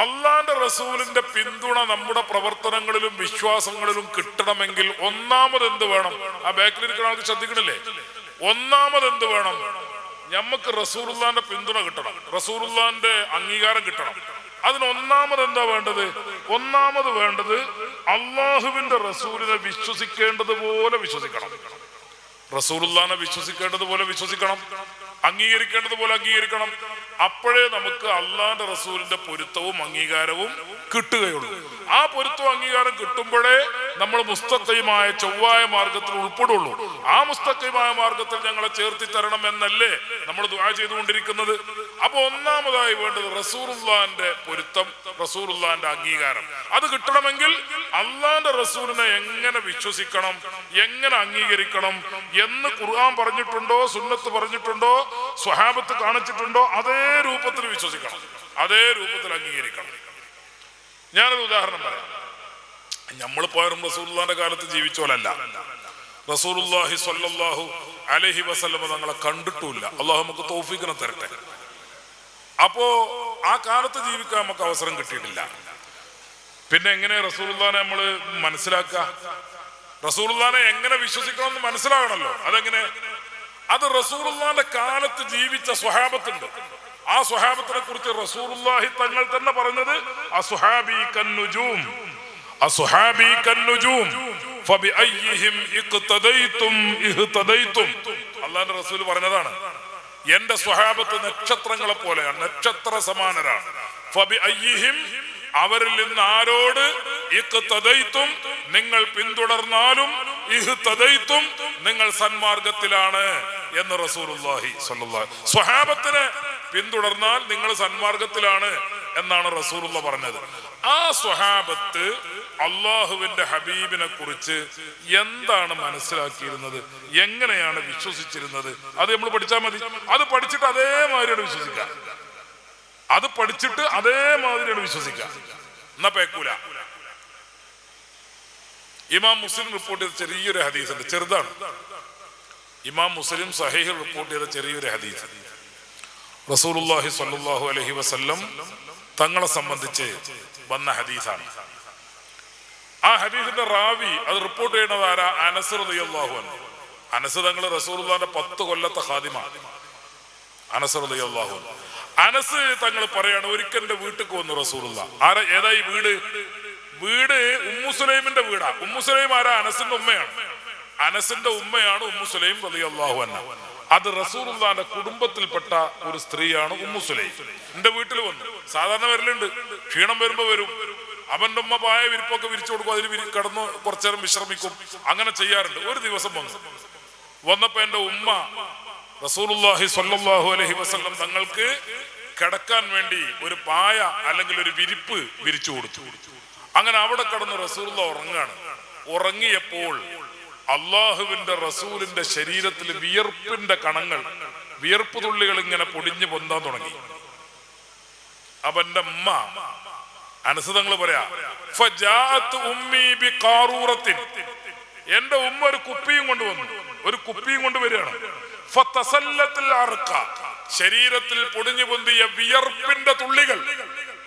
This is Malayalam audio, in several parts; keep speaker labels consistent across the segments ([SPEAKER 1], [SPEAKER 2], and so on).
[SPEAKER 1] അള്ളാന്റെ റസൂലിന്റെ പിന്തുണ നമ്മുടെ പ്രവർത്തനങ്ങളിലും വിശ്വാസങ്ങളിലും കിട്ടണമെങ്കിൽ ഒന്നാമത് എന്ത് വേണം? ആ ബാക്കിലിരിക്കുന്ന ആൾക്ക് ശ്രദ്ധിക്കണില്ലേ? ഒന്നാമത് എന്ത് വേണം? നമുക്ക് റസൂലുള്ളാന്റെ പിന്തുണ കിട്ടണം, റസൂലുള്ളാന്റെ അംഗീകാരം കിട്ടണം. അതിന് ഒന്നാമത് എന്താ വേണ്ടത്? ഒന്നാമത് വേണ്ടത് അള്ളാഹുവിന്റെ റസൂലിനെ വിശ്വസിക്കേണ്ടതുപോലെ വിശ്വസിക്കണം, റസൂലുള്ളാനെ വിശ്വസിക്കേണ്ടതുപോലെ വിശ്വസിക്കണം, അംഗീകരിക്കേണ്ടതുപോലെ അംഗീകരിക്കണം. അപ്പോഴേ നമുക്ക് അള്ളാന്റെ റസൂലിന്റെ പൊരുത്തവും അംഗീകാരവും കിട്ടുകയുള്ളൂ. ആ പൊരുത്തവും അംഗീകാരം കിട്ടുമ്പോഴേ നമ്മൾ മുസ്തഖീമായ ചൊവ്വായ മാർഗത്തിൽ ഉൾപ്പെടുള്ളൂ. ആ മുസ്തഖീമായ മാർഗത്തിൽ ഞങ്ങളെ ചേർത്തി തരണം എന്നല്ലേ നമ്മൾ ദുആ ചെയ്തുകൊണ്ടിരിക്കുന്നത്. അപ്പൊ ഒന്നാമതായി വേണ്ടത് റസൂലുള്ളാന്റെ പൊരുത്തം, റസൂലുള്ളാന്റെ അംഗീകാരം. അത് കിട്ടണമെങ്കിൽ അള്ളാന്റെ റസൂലിനെ എങ്ങനെ വിശ്വസിക്കണം, എങ്ങനെ അംഗീകരിക്കണം എന്ന് ഖുർആൻ പറഞ്ഞിട്ടുണ്ടോ, സുന്നത്ത് പറഞ്ഞിട്ടുണ്ടോ, സ്വഹാബത്ത് കാണിച്ചിട്ടുണ്ടോ, അതേ രൂപത്തിൽ വിശ്വസിക്കണം, അതേ രൂപത്തിൽ അംഗീകരിക്കണം. ഞാനൊരു ഉദാഹരണം പറയാം. നമ്മൾ പോയാലും റസൂലുള്ളാന്റെ കാലത്ത് ജീവിച്ചോലല്ല. റസൂലുള്ളാഹി സ്വല്ലല്ലാഹു അലൈഹി വസല്ലം തങ്ങളെ കണ്ടിട്ടുമില്ല. അള്ളാഹു നമുക്ക് തൗഫീഖിനെ തരട്ടെ. അപ്പോ ആ കാലത്ത് ജീവിക്കാൻ നമുക്ക് അവസരം കിട്ടിയിട്ടില്ല. പിന്നെ എങ്ങനെ റസൂലുള്ളാനെ നമ്മൾ മനസ്സിലാക്കുക? റസൂലുള്ളാനെ എങ്ങനെ വിശ്വസിക്കണം എന്ന് മനസ്സിലാകണല്ലോ. അതെങ്ങനെ? അത് റസൂലുള്ളാന്റെ കാലത്ത് ജീവിച്ച സ്വഹാബത്തുണ്ട്. ആ സ്വഹാബത്തിനെ കുറിച്ച് റസൂലുള്ളാഹി തങ്ങൾ തന്നെ പറഞ്ഞത് അസ്ഹാബി കന്നുജൂം, അസ്ഹാബി കന്നുജൂം ഫബിഅയ്യിഹിം ഇഖ്തദൈതും ഇഹ്തദൈതും. അല്ലാഹുവിന്റെ റസൂൽ പറഞ്ഞതാണ്, എന്റെ സ്വഹാബത്ത് നക്ഷത്രങ്ങളെ പോലെയാണ്, നക്ഷത്ര സമാനരാണ്. ഫബിഅയ്യിഹിം, അവരിൽ നിന്ന് ആരോട്, ഇഖ്തദൈതും, നിങ്ങൾ പിന്തുടർന്നാലും, ഇഹ്തദൈതും, നിങ്ങൾ സന്മാർഗത്തിലാണ് എന്ന് റസൂലുള്ളാഹി സ്വല്ലല്ലാഹു അലൈഹി വസല്ലം. സ്വഹാബത്തിനെ പിന്തുടർന്നാൽ നിങ്ങൾ സന്മാർഗത്തിലാണ് എന്നാണ് റസൂലുള്ള പറഞ്ഞത്. ആ സ്വഹാബത്ത് അള്ളാഹുവിന്റെ ഹബീബിനെ കുറിച്ച് എന്താണ് മനസ്സിലാക്കിയിരുന്നത്, എങ്ങനെയാണ് വിശ്വസിച്ചിരുന്നത്, അത് നമ്മൾ പഠിച്ചാൽ മതി. അത് പഠിച്ചിട്ട് അതേമാതിരിയാണ് വിശ്വസിക്കുക, അത് പഠിച്ചിട്ട് അതേമാതിരിയാണ് വിശ്വസിക്കുക. എന്നാ പേക്കൂല. ഇമാം മുസ്ലിം റിപ്പോർട്ട് ചെയ്ത ചെറിയൊരു ഹദീസ് ഉണ്ട്, ചെറുതാണ്. ഇമാം മുസ്ലിം സഹീഹിൽ റിപ്പോർട്ട് ചെയ്ത ചെറിയൊരു ഹദീസ്. റസൂലുള്ളാഹി സ്വല്ലല്ലാഹു അലൈഹി വസല്ലം തങ്ങളെ സംബന്ധിച്ച് വന്ന ഹദീസാണ്. ആ ഹദീസിന്റെ റാവി, അത് റിപ്പോർട്ട് ചെയ്യുന്നത് ആരാ? അനസ് റളിയല്ലാഹു അൻഹു. അനസ് തങ്ങൾ റസൂലുള്ളാഹിന്റെ 10 കൊല്ലത്തെ ഖാദിമാണ്. അനസ് റളിയല്ലാഹു അൻഹു. അനസ് തങ്ങൾ പറയാണ്, ഒരിക്കൽ എന്റെ വീട്ടിലേക്ക് വന്നു റസൂലുള്ള. ആരാ? ഏതാ ഈ വീട്? വീട് ഉമ്മുസുലൈമിന്റെ വീടാ. ഉമ്മുസുലൈം ആരാ? അനസിന്റെ ഉമ്മയാണ്. അനസിന്റെ ഉമ്മയാണ് ഉമ്മുസുലൈം റളിയല്ലാഹു അൻഹ. അത് റസൂലുള്ളാഹിന്റെ കുടുംബത്തിൽപ്പെട്ട ഒരു സ്ത്രീയാണ് ഉമ്മുസുലൈം. എന്റെ വീട്ടിൽ വന്നു. സാധാരണ വരലുണ്ട്, ക്ഷീണം വരുമ്പോ വരും. അവന്റെ ഉമ്മ പായ വിരിപ്പൊക്കെ വിരിച്ചു കൊടുക്കും, അതിൽ കിടന്ന് കുറച്ചേരം വിശ്രമിക്കും, അങ്ങനെ ചെയ്യാറുണ്ട്. ഒരു ദിവസം വന്നപ്പോ എന്റെ ഉമ്മ റസൂലുള്ളാഹി സ്വല്ലല്ലാഹു അലൈഹി വസല്ലം തങ്ങൾക്ക് കിടക്കാൻ വേണ്ടി ഒരു പായ അല്ലെങ്കിൽ ഒരു വിരിപ്പ് വിരിച്ചു കൊടുത്തു. അങ്ങനെ അവിടെ കിടന്ന് റസൂലുള്ളാഹി ഉറങ്ങാണ്. ഉറങ്ങിയപ്പോൾ അള്ളാഹുവിന്റെ റസൂലിന്റെ ശരീരത്തിൽ വിയർപ്പിന്റെ കണങ്ങൾ, വിയർപ്പ് തുള്ളികൾ ഇങ്ങനെ പൊടിഞ്ഞു പൊന്താൻ തുടങ്ങി. അപ്പൊ എന്റെ ഉമ്മ അനസ് തങ്ങൾ പറയാ, ഫജാഅത്ത് ഉമ്മി ബിഖാറൂറത്തിൻ, എന്റെ ഉമ്മ ഒരു കുപ്പിയും കൊണ്ടുവന്നു, ഒരു കുപ്പിയും കൊണ്ടുവരികയാണ്. ഫതസല്ലത്തിൽ അർഖ, ശരീരത്തിൽ പൊടിഞ്ഞു പൊന്തിയ വിയർപ്പിന്റെ തുള്ളികൾ,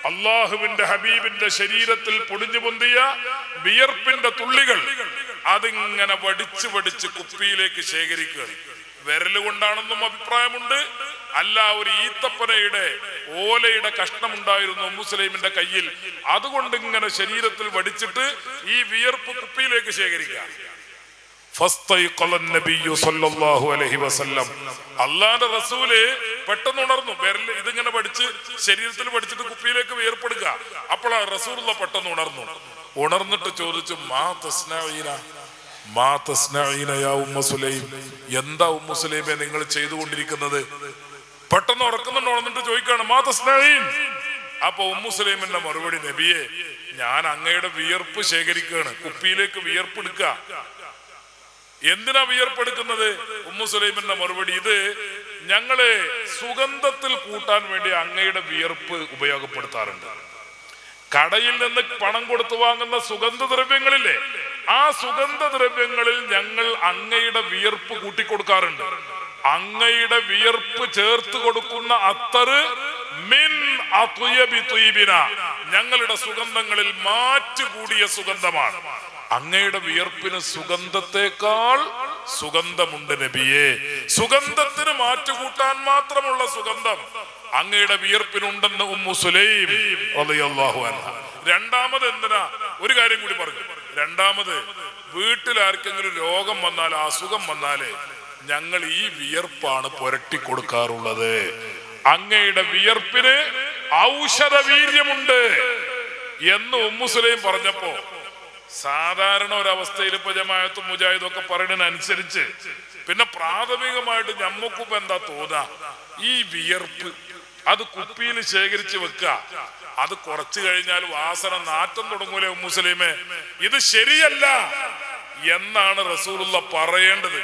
[SPEAKER 1] അള്ളാഹുവിന്റെ ഹബീബിന്റെ ശരീരത്തിൽ പൊടിഞ്ഞു പൊന്തിയ വിയർപ്പിന്റെ തുള്ളികൾ അതിങ്ങനെ വടിച്ച് വടിച്ച് കുപ്പിയിലേക്ക് ശേഖരിക്കുകയാണ്. വിരല് കൊണ്ടാണെന്നും അഭിപ്രായമുണ്ട്. അല്ല, ഒരു ഈത്തപ്പനയുടെ ഓലയുടെ കഷ്ണം ഉണ്ടായിരുന്നു ഉമ്മുസുലൈമിന്റെ കയ്യിൽ, അതുകൊണ്ട് ഇങ്ങനെ ശരീരത്തിൽ വടിച്ചിട്ട് ഈ വിയർപ്പ് കുപ്പിയിലേക്ക് ശേഖരിക്കുക. അള്ളാന്റെ റസൂല് പെട്ടെന്ന് ഉണർന്നു. വിരല് ഇതിങ്ങനെ പഠിച്ച് ശരീരത്തിൽ പഠിച്ചിട്ട് കുപ്പിയിലേക്ക് വിയർപ്പെടുക. അപ്പോൾ റസൂലുള്ള പെട്ടെന്ന് ഉണർന്നിട്ട് ചോദിച്ചു, എന്താ ഉമ്മുസുലൈമെ നിങ്ങൾ ചെയ്തുകൊണ്ടിരിക്കുന്നത്? പെട്ടെന്ന് ഉണർന്നിട്ട് ചോദിക്കാണ്, മാ തസ്നഈൻ. അപ്പൊ ഉമ്മുസുലൈമിന്റെ മറുപടി, നബിയെ, ഞാൻ അങ്ങയുടെ വിയർപ്പ് ശേഖരിക്കുകയാണ്, കുപ്പിയിലേക്ക് വിയർപ്പെടുക്കുക. എന്തിനാ വിയർപ്പെടുക്കുന്നത്? ഉമ്മുസുലൈമിന്റെ മറുപടി, ഇത് ഞങ്ങള് സുഗന്ധത്തിൽ കൂട്ടാൻ വേണ്ടി അങ്ങയുടെ വിയർപ്പ് ഉപയോഗപ്പെടുത്താറുണ്ട്. കടയിൽ നിന്ന് പണം കൊടുത്തു വാങ്ങുന്ന സുഗന്ധദ്രവ്യങ്ങളില്ലേ, ആ സുഗന്ധദ്രവ്യങ്ങളിൽ ഞങ്ങൾ അങ്ങയുടെ വിയർപ്പ് കൂട്ടിക്കൊടുക്കാറുണ്ട്. അങ്ങയുടെ വിയർപ്പ് ചേർത്ത് കൊടുക്കുന്ന അത്തറ് മിൻ അത്വയബി ത്വയ്ബിന, ഞങ്ങളുടെ സുഗന്ധങ്ങളിൽ മാറ്റുകൂടിയ സുഗന്ധമാണ്. അങ്ങയുടെ വിയർപ്പിന് സുഗന്ധത്തെക്കാൾ സുഗന്ധമുണ്ട് നബിയെ. സുഗന്ധത്തിന് മാറ്റുകൂട്ടാൻ മാത്രമുള്ള സുഗന്ധം അങ്ങയുടെ വിയർപ്പിനുണ്ടെന്ന് ഉമ്മു സുലൈം റളിയല്ലാഹു അൻഹ. രണ്ടാമത് എന്തിനാ ഒരു കാര്യം കൂടി പറഞ്ഞു. രണ്ടാമത്, വീട്ടിൽ ആർക്കെങ്കിലും രോഗം വന്നാൽ, അസുഖം വന്നാലേ ഞങ്ങൾ ഈ വിയർപ്പാണ് പുരട്ടി കൊടുക്കാറുള്ളത്. അങ്ങയുടെ വിയർപ്പിന് ഔഷധ വീര്യമുണ്ട് എന്ന് ഉമ്മു സുലൈം പറഞ്ഞപ്പോ, സാധാരണ ഒരവസ്ഥയിൽ ഇപ്പൊ ജമാഅത്തും മുജാഹിദും ഒക്കെ പറയുന്നതിനനുസരിച്ച് പിന്നെ പ്രാഥമികമായിട്ട് ഞമ്മക്കും എന്താ തോന്നാ, ഈ വിയർപ്പ് അത് കുപ്പിയിൽ ശേഖരിച്ച് വെക്കുക, അത് കുറച്ചു കഴിഞ്ഞാൽ വാസന നാറ്റം തുടങ്ങൂലേ ഉമ്മു സുലൈമേ, ഇത് ശരിയല്ല എന്നാണ് റസൂലുള്ള പറയേണ്ടത്.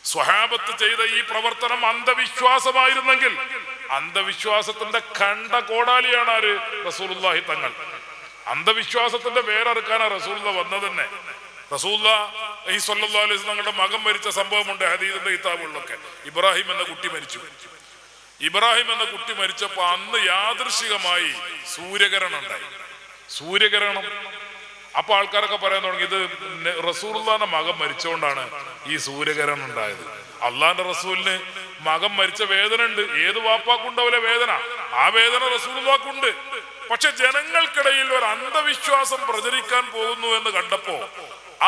[SPEAKER 1] സ്വഹാബത്ത് ചെയ്ത ഈ പ്രവർത്തനം അന്ധവിശ്വാസമായിരുന്നെങ്കിൽ അന്ധവിശ്വാസത്തിന്റെ കണ്ട കോടാലിയാണ് ആര്? റസൂലുള്ളാഹി തങ്ങൾ. അന്ധവിശ്വാസത്തിന്റെ വേറെറുക്കാനാ റസൂലുള്ള വന്നത് തന്നെ. റസൂലുള്ളാഹി സ്വല്ലല്ലാഹു അലൈഹി വസല്ലം തങ്ങളുടെ മകൻ മരിച്ച സംഭവമുണ്ട് ഹദീസിന്റെ കിതാബുകളിലൊക്കെ. ഇബ്രാഹിം എന്ന കുട്ടി മരിച്ചു. ഇബ്രാഹിം എന്ന കുട്ടി മരിച്ചപ്പോ അന്ന് യാദൃശികമായി സൂര്യഗ്രഹണം ഉണ്ടായി. സൂര്യഗ്രഹണം. അപ്പൊ ആൾക്കാരൊക്കെ പറയാൻ തുടങ്ങി, ഇത് റസൂലുള്ളാഹിന്റെ മകൻ മരിച്ചുകൊണ്ടാണ് ഈ സൂര്യഗ്രഹണം ഉണ്ടായത്. അള്ളാന്റെ റസൂലിന് മകൻ മരിച്ച വേദന ഉണ്ട്. ഏത് വാപ്പാക്കുണ്ടാവില്ല വേദന? ആ വേദന റസൂലുള്ളാഹിക്കുണ്ട്. പക്ഷെ ജനങ്ങൾക്കിടയിൽ ഒരു അന്ധവിശ്വാസം പ്രചരിക്കാൻ പോകുന്നു എന്ന് കണ്ടപ്പോ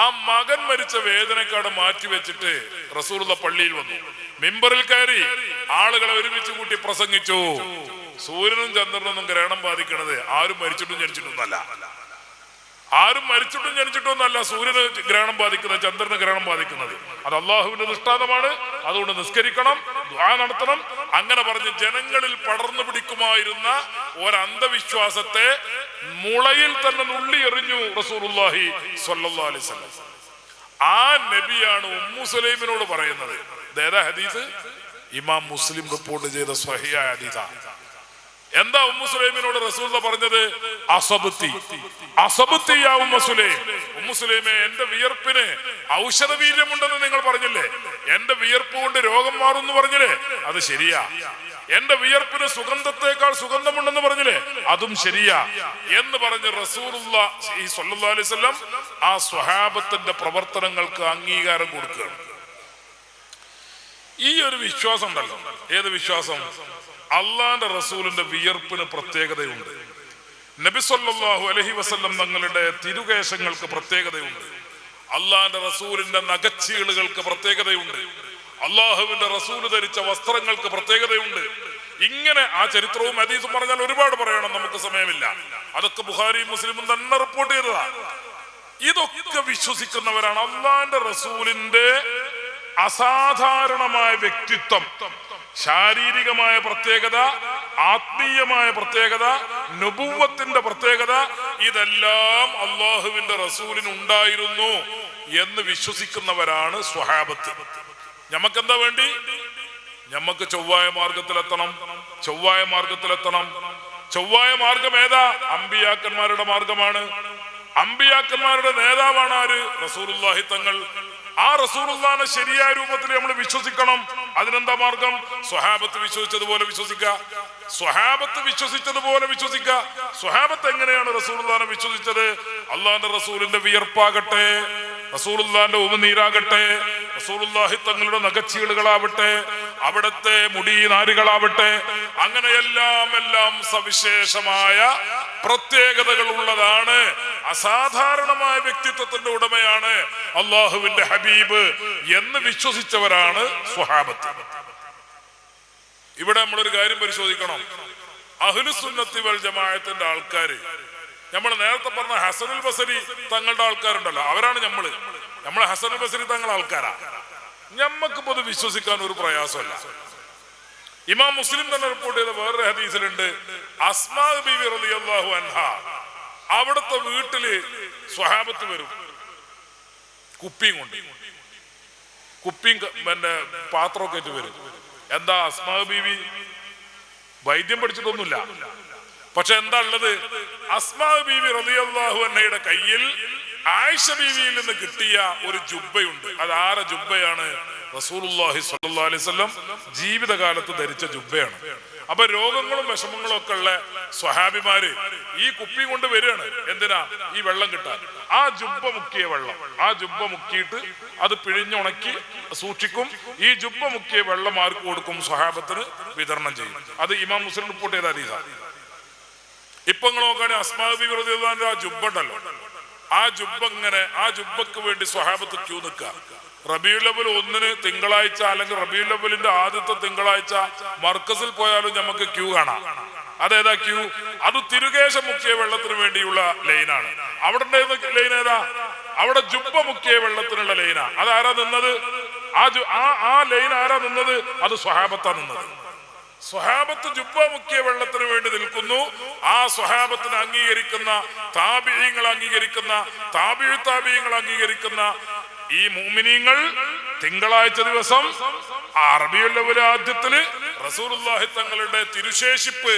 [SPEAKER 1] ആ മകൻ മരിച്ച വേദനക്കാട് മാറ്റി വെച്ചിട്ട് റസൂലുള്ള പള്ളിയിൽ വന്നു. മിമ്പറിൽ കയറി ആളുകളെ ഒരുമിച്ച് കൂട്ടി പ്രസംഗിച്ചു. സൂര്യനും ചന്ദ്രനൊന്നും ഗ്രഹണം ബാധിക്കണത് ആരും മരിച്ചിട്ടും ജനിച്ചിട്ടൊന്നല്ല. ആരും മരിച്ചിട്ടും ജനിച്ചിട്ടൊന്നല്ല സൂര്യന് ഗ്രഹണം ബാധിക്കുന്നത്, ചന്ദ്രന് ഗ്രഹണം ബാധിക്കുന്നത്. അത് അള്ളാഹുവിന്റെ ദൃഷ്ടാന്തമാണ്. അതുകൊണ്ട് നിസ്കരിക്കണം, ദുആ നടത്തണം. അങ്ങനെ പറഞ്ഞ് ജനങ്ങളിൽ പടർന്നു പിടിക്കുമായിരുന്ന ഒരന്ധവിശ്വാസത്തെ മുളയിൽ തന്നെ നുള്ളി എറിഞ്ഞു റസൂലുള്ളാഹി സ്വല്ലല്ലാഹു അലൈഹി വസല്ലം. ആ നബിയാണ് ഉമ്മു സുലൈമിനോട് പറയുന്നത്. ഏതാ ഹദീസ്? ഇമാം മുസ്ലിം റിപ്പോർട്ട് ചെയ്ത സ്വഹീഹായ ഹദീസാണ്. എന്താ ഉമ്മു സുലൈമിനോട് റസൂലുള്ള പറഞ്ഞത്? അസബത്തി അസബത്തി യാ ഉമ്മു സുലൈം. ഉമ്മു സുലൈമേ, എന്റെ വിയർപ്പിന് ഔഷധ വീര്യമുണ്ടെന്ന് നിങ്ങൾ പറഞ്ഞില്ലേ, എന്റെ വിയർപ്പ് കൊണ്ട് രോഗം മാറും പറഞ്ഞില്ലേ, അത് ശരിയാ. എന്റെ വിയർപ്പിന് സുഗന്ധത്തെക്കാൾ സുഗന്ധമുണ്ടെന്ന് പറഞ്ഞില്ലേ, അതും ശരിയാ എന്ന് പറഞ്ഞ് റസൂലുള്ളാഹി സ്വല്ലല്ലാഹു അലൈഹി വസല്ലം ആ സ്വഹാബത്തിന്റെ പ്രവർത്തനങ്ങൾക്ക് അംഗീകാരം കൊടുക്കുകയാണ്. ഈ ഒരു വിശ്വാസം ഉണ്ടല്ലോ. ഏത് വിശ്വാസം? അള്ളാന്റെ റസൂലിന്റെ വിയർപ്പിന് പ്രത്യേകതയുണ്ട്. നബി സല്ലല്ലാഹു അലൈഹി വസല്ലം തങ്ങളുടെ തിരുകേശങ്ങൾക്ക് പ്രത്യേകതയുണ്ട്. അള്ളാന്റെ റസൂലിന്റെ നഖച്ചീളുകൾക്ക് പ്രത്യേകതയുണ്ട്. അള്ളാഹുവിന്റെ റസൂല് ധരിച്ച വസ്ത്രങ്ങൾക്ക് പ്രത്യേകതയുണ്ട്. ഇങ്ങനെ ആ ചരിത്രവും ഹദീസും പറഞ്ഞാൽ ഒരുപാട് പറയണം, നമുക്ക് സമയമില്ല. അതൊക്കെ ബുഖാരിയും മുസ്ലിമും തന്നെ റിപ്പോർട്ട് ചെയ്തതാ. ഇതൊക്കെ വിശ്വസിക്കുന്നവരാണ്. അള്ളാന്റെ റസൂലിന്റെ അസാധാരണമായ വ്യക്തിത്വം, ശാരീരികമായ പ്രത്യേകത, ആത്മീയമായ പ്രത്യേകത, നുബുവ്വത്തിന്റെ പ്രത്യേകത, ഇതെല്ലാം അള്ളാഹുവിന്റെ റസൂലിന് ഉണ്ടായിരുന്നു എന്ന് വിശ്വസിക്കുന്നവരാണ് സ്വഹാബത്ത്. ഞമ്മക്കെന്താ വേണ്ടി? ഞമ്മക്ക് ചൊവ്വായ മാർഗത്തിലെത്തണം. ചൊവ്വായ മാർഗത്തിലെത്തണം. ചൊവ്വായ മാർഗം ഏതാ? അമ്പിയാക്കന്മാരുടെ മാർഗമാണ്. അമ്പിയാക്കന്മാരുടെ നേതാവാണ് ആര്? റസൂലുള്ളാഹി തങ്ങൾ. ആ റസൂലുള്ളാഹിനെ ശരിയായ രൂപത്തിൽ നമ്മൾ വിശ്വസിക്കണം. അതിനെന്താ മാർഗം? സ്വഹാബത്ത് വിശ്വസിച്ചതുപോലെ വിശ്വസിക്കുക. സ്വഹാബത്ത് വിശ്വസിച്ചതുപോലെ വിശ്വസിക്കുക. സ്വഹാബത്ത് എങ്ങനെയാണ് റസൂലുള്ളാഹിനെ വിശ്വസിച്ചത്? അള്ളാഹിന്റെ റസൂലിന്റെ വിയർപ്പാകട്ടെ, റസൂലുള്ളാഹിന്റെ ഉമിനീരാകട്ടെ, റസൂലുള്ളാഹി തങ്ങളുടെ നഖച്ചീളുകളാവട്ടെ, അവിടത്തെ മുടി നാരുകളാവട്ടെ, അങ്ങനെയെല്ലാം സവിശേഷമായ പ്രത്യേകതകൾ ഉള്ളതാണ്. അസാധാരണമായ വ്യക്തിത്വത്തിന്റെ ഉടമയാണ് അള്ളാഹുവിന്റെ ഹബീബ് എന്ന് വിശ്വസിച്ചവരാണ് സ്വഹാബത്ത്. ഇവിടെ നമ്മളൊരു കാര്യം പരിശോധിക്കണം. അഹ്ലുസുന്നത്തി വൽ ജമാഅത്തിന്റെ ആൾക്കാര്, നമ്മൾ നേരത്തെ പറഞ്ഞ ഹസനുൽ ബസരി തങ്ങളുടെ ആൾക്കാരുണ്ടല്ലോ, അവരാണ് നമ്മള് ഹസനുൽ ബസരി തങ്ങളുടെ ആൾക്കാരാ. ഞമ്മക്ക് പൊതു വിശ്വസിക്കാൻ ഒരു പ്രയാസമല്ല. ഇമാം മുസ്ലിം തന്നെ റിപ്പോർട്ട് ചെയ്ത വേറൊരു ഹദീസിലുണ്ട്, അസ്മാ ബീവി റളിയല്ലാഹു അൻഹ അവിടുത്തെ വീട്ടില് സ്വഹാബത്ത് വരും കുപ്പിയും കൊണ്ട്, കുപ്പിയും പിന്നെ പാത്രമൊക്കെ ആയിട്ട് വരും. എന്താ? അസ്മാ ബീവി വൈദ്യം പഠിച്ചിട്ടൊന്നുമില്ല. പക്ഷെ എന്താ ഉള്ളത്? അസ്മാ ബീവി റളിയല്ലാഹു അൻഹയുടെ കയ്യിൽ ആയിഷ ബീവിയിൽ നിന്ന് കിട്ടിയ ഒരു ജുബ്ബയുണ്ട്. അത് ആരെ ജുബ്ബയാണ്? റസൂലുള്ളാഹി സ്വല്ലല്ലാഹു അലൈഹി വസല്ലം ജീവിതകാലത്ത് ധരിച്ച ജുബ്ബയാണ്. അപ്പൊ രോഗങ്ങളും വിഷമങ്ങളും ഒക്കെ ഉള്ള സ്വഹാബിമാര് ഈ കുപ്പി കൊണ്ട് വരികയാണ്. എന്തിനാ? ഈ വെള്ളം കിട്ടാൻ. ആ ജുബ്ബ മുക്കിയ വെള്ളം, ആ ജുബ്ബ മുക്കിയിട്ട് അത് പിഴിഞ്ഞുണക്കി സൂക്ഷിക്കും. ഈ ജുബ്ബ മുക്കിയ വെള്ളം ആർക്ക് കൊടുക്കും? സ്വഹാബത്തിന് വിതരണം ചെയ്യും. അത് ഇമാം മുസ്ലിം റിപ്പോർട്ട് ചെയ്ത ഹദീസാണ്. ഇപ്പൊ നിങ്ങൾ നോക്കുകയാണെങ്കിൽ അസ്മാ ബീവി റളിയല്ലാഹു അൻഹ ആ ജുബ്ബ ഉണ്ടല്ലോ, ആ ജുബ്ബ ഇങ്ങനെ, ആ ജുബ്ബക്ക് വേണ്ടി സ്വഹാബത്ത് ക്യൂ നിൽക്കുക. റബീഉൽ അവ്വൽ 1 തിങ്കളാഴ്ച അല്ലെങ്കിൽ റബീഉൽ അവ്വലിന്റെ ആദ്യത്തെ തിങ്കളാഴ്ച മർക്കസിൽ പോയാലും നമുക്ക് ക്യൂ കാണാം. അതേതാ ക്യൂ? അത് തിരുകേശം മുക്കിയ വെള്ളത്തിന് വേണ്ടിയുള്ള ലൈനാണ്. അവിടെ ലൈൻ ഏതാ? അവിടെ ജുബ്ബ മുക്കിയ വെള്ളത്തിനുള്ള ലൈനാ. അതാരാ നിന്നത്? ആ ലൈൻ ആരാ നിന്നത്? അത് സ്വഹാബത്താ നിന്നത്. സ്വഹാബത്ത് ജുബ്ബ മുക്കിയ വെള്ളത്തിന് വേണ്ടി നിൽക്കുന്നു. ആ സ്വഹാബത്തിന് അംഗീകരിക്കുന്ന താബിഈങ്ങൾ അംഗീകരിക്കുന്ന താബിഈങ്ങൾ അംഗീകരിക്കുന്ന ഈ മുഅ്മിനീങ്ങൾ തിങ്കളാഴ്ച ദിവസം റബീഉൽ അവ്വൽ ആദ്യത്തില് റസൂലുള്ളാഹി തങ്ങളുടെ തിരുശേഷിപ്പ്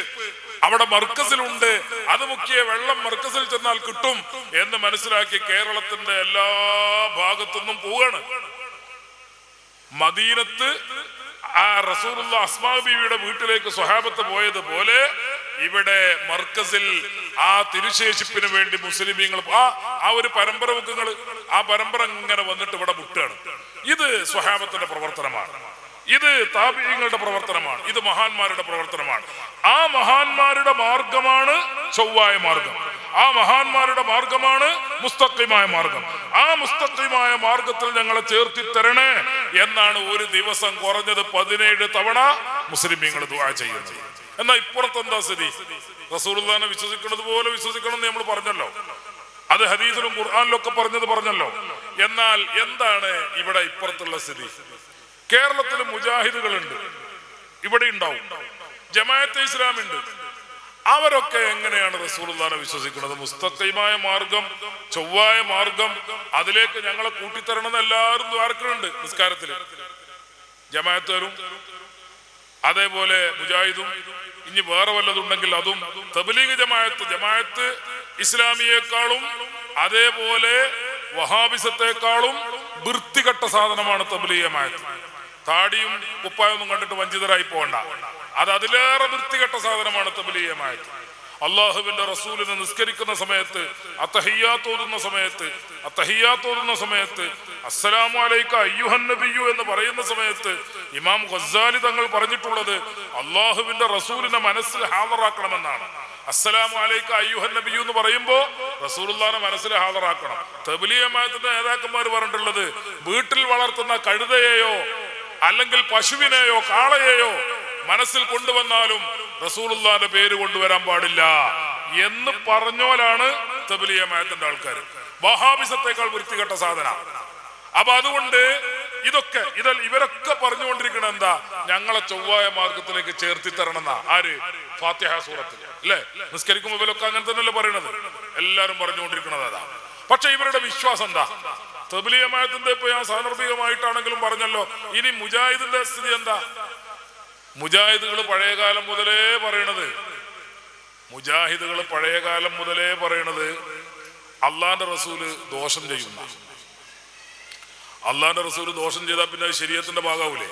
[SPEAKER 1] അവിടെ മർക്കസിലുണ്ട്, അത് മുക്കിയ വെള്ളം മർക്കസിൽ ചെന്നാൽ കിട്ടും എന്ന് മനസ്സിലാക്കി കേരളത്തിന്റെ എല്ലാ ഭാഗത്തുനിന്നും പോവാണ്. മദീനത്ത് റസൂലുള്ളാഹി അസ്മാ ബീവിയുടെ വീട്ടിലേക്ക് സ്വഹാബത്ത് പോയതുപോലെ ഇവിടെ മർക്കസിൽ ആ തിരുശേഷിപ്പിന് വേണ്ടി മുസ്ലിമീങ്ങൾ ആ ഒരു പരമ്പര വെക്കുങ്ങൾ, ആ പരമ്പര ഇങ്ങനെ വന്നിട്ട് ഇവിടെ മുട്ടാണ്. ഇത് സ്വഹാബത്തിന്റെ പ്രവർത്തനമാണ്, ഇത് താബിഈങ്ങളുടെ പ്രവർത്തനമാണ്, ഇത് മഹാന്മാരുടെ പ്രവർത്തനമാണ്. ആ മഹാന്മാരുടെ മാർഗമാണ് ചൊവ്വായ മാർഗം, ആ മഹാന്മാരുടെ മാർഗമാണ് മുസ്തഖീമായ മാർഗം. ആ മുസ്തഖീമായ മാർഗത്തിൽ ഞങ്ങളെ ചേർത്തി തരണേ എന്നാണ് ഒരു ദിവസം കുറഞ്ഞത് 17 തവണ മുസ്ലിമീങ്ങൾ ദുആ ചെയ്യുന്നത്. എന്നാൽ ഇപ്പുറത്ത് എന്താ സ്ഥിതി? റസൂലുള്ളാഹിനെ വിശ്വസിക്കുന്നത് പോലെ വിശ്വസിക്കണം എന്ന് നമ്മൾ പറഞ്ഞല്ലോ, അത് ഹദീസിലും ഖുർആനിലൊക്കെ പറഞ്ഞല്ലോ. എന്നാൽ എന്താണ് ഇവിടെ ഇപ്പുറത്തുള്ള സ്ഥിതി? കേരളത്തിൽ മുജാഹിദുകളുണ്ട്, ഇവിടെ ഉണ്ടാവും, ജമാഅത്തെ ഇസ്ലാമി ഉണ്ട്. അവരൊക്കെ എങ്ങനെയാണ് റസൂലുള്ളാഹിനെ വിശ്വസിക്കുന്നത്? മുസ്തഖീമായ മാർഗം, ചൊവ്വായ മാർഗം, അതിലേക്ക് ഞങ്ങളെ കൂട്ടിത്തരണമെന്ന് എല്ലാവരും ദ്വാരക്കുന്നുണ്ട് നിസ്കാരത്തിൽ. ജമാഅത്തുകാരും അതേപോലെ മുജാഹിദും, ഇനി വേറെ വല്ലതുണ്ടെങ്കിൽ അതും. തബ്ലീഗ് ജമാഅത്ത് ഇസ്ലാമിയേക്കാളും അതേപോലെ വഹാബിസത്തെക്കാളും വൃത്തികെട്ട സാധനമാണ് തബ്ലീഗ് ജമാഅത്ത്. താടിയും കുപ്പായൊന്നും കണ്ടിട്ട് വഞ്ചിതരായി പോകണ്ട, അത് അതിലേറെ വൃത്തികെട്ട സാധനമാണ് തബ്ലീഗ് ജമാഅത്ത്. അള്ളാഹുവിന്റെ റസൂലിനെ നിസ്കരിക്കുന്ന സമയത്ത് അത്തഹിയ്യാത്ത് ഓതുന്ന സമയത്ത് അസ്സലാമു അലൈക അയ്യുഹൻ നബിയ്യു എന്ന് പറയുന്ന സമയത്ത് ഇമാം ഗസ്സാലി തങ്ങൾ പറഞ്ഞിട്ടുള്ളത് അള്ളാഹുവിന്റെ റസൂലിനെ മനസ്സിൽ ഹാദറാക്കണമെന്നാണ്. അസ്സലാമു അലൈക അയ്യുഹൻ നബിയ്യു എന്ന് പറയുമ്പോ റസൂലുള്ളാഹിനെ മനസ്സിൽ ഹാദറാക്കണം. തബ്ലീഗ് ജമാഅത്തിന്റെ നേതാക്കന്മാർ പറഞ്ഞിട്ടുള്ളത് വീട്ടിൽ വളർത്തുന്ന കഴുതയെയോ അല്ലെങ്കിൽ പശുവിനെയോ കാളയെയോ മനസ്സിൽ കൊണ്ടുവന്നാലും റസൂലുള്ളാഹിന്റെ പേര് കൊണ്ടുവരാൻ പാടില്ല എന്ന് പറഞ്ഞോലാണ് തബ്ലീഗ് ജമാഅത്തിന്റെ ആൾക്കാർ. വഹാബിസത്തേക്കാൾ വൃത്തികെട്ട സാധന. അപ്പൊ അതുകൊണ്ട് ഇവരൊക്കെ പറഞ്ഞുകൊണ്ടിരിക്കണ എന്താ? ഞങ്ങളെ ചൊവ്വായ മാർഗത്തിലേക്ക് ചേർത്തി തരണം എന്നാ. ആര്? ഫാത്തിഹ സൂറത്തിൽ അല്ലെ? നിസ്കരിക്കുമ്പോ ഇവരൊക്കെ അങ്ങനെ തന്നെയല്ലേ പറയണത്? എല്ലാരും പറഞ്ഞുകൊണ്ടിരിക്കണത് അതാ. പക്ഷെ ഇവരുടെ വിശ്വാസം എന്താ? തബ്ലീഗ് ജമാഅത്തിന്റെ ഇപ്പൊ ഞാൻ സാന്ദർഭികമായിട്ടാണെങ്കിലും പറഞ്ഞല്ലോ. ഇനി മുജാഹിദിന്റെ സ്ഥിതി എന്താ? മുജാഹിദുകൾ പഴയകാലം മുതലേ പറയണത് അള്ളാന്റെ റസൂല് ദോഷം ചെയ്യുന്ന. അള്ളാന്റെ റസൂല് ദോഷം ചെയ്താൽ പിന്നെ ശരീഅത്തിന്റെ ഭാഗാവൂലേ?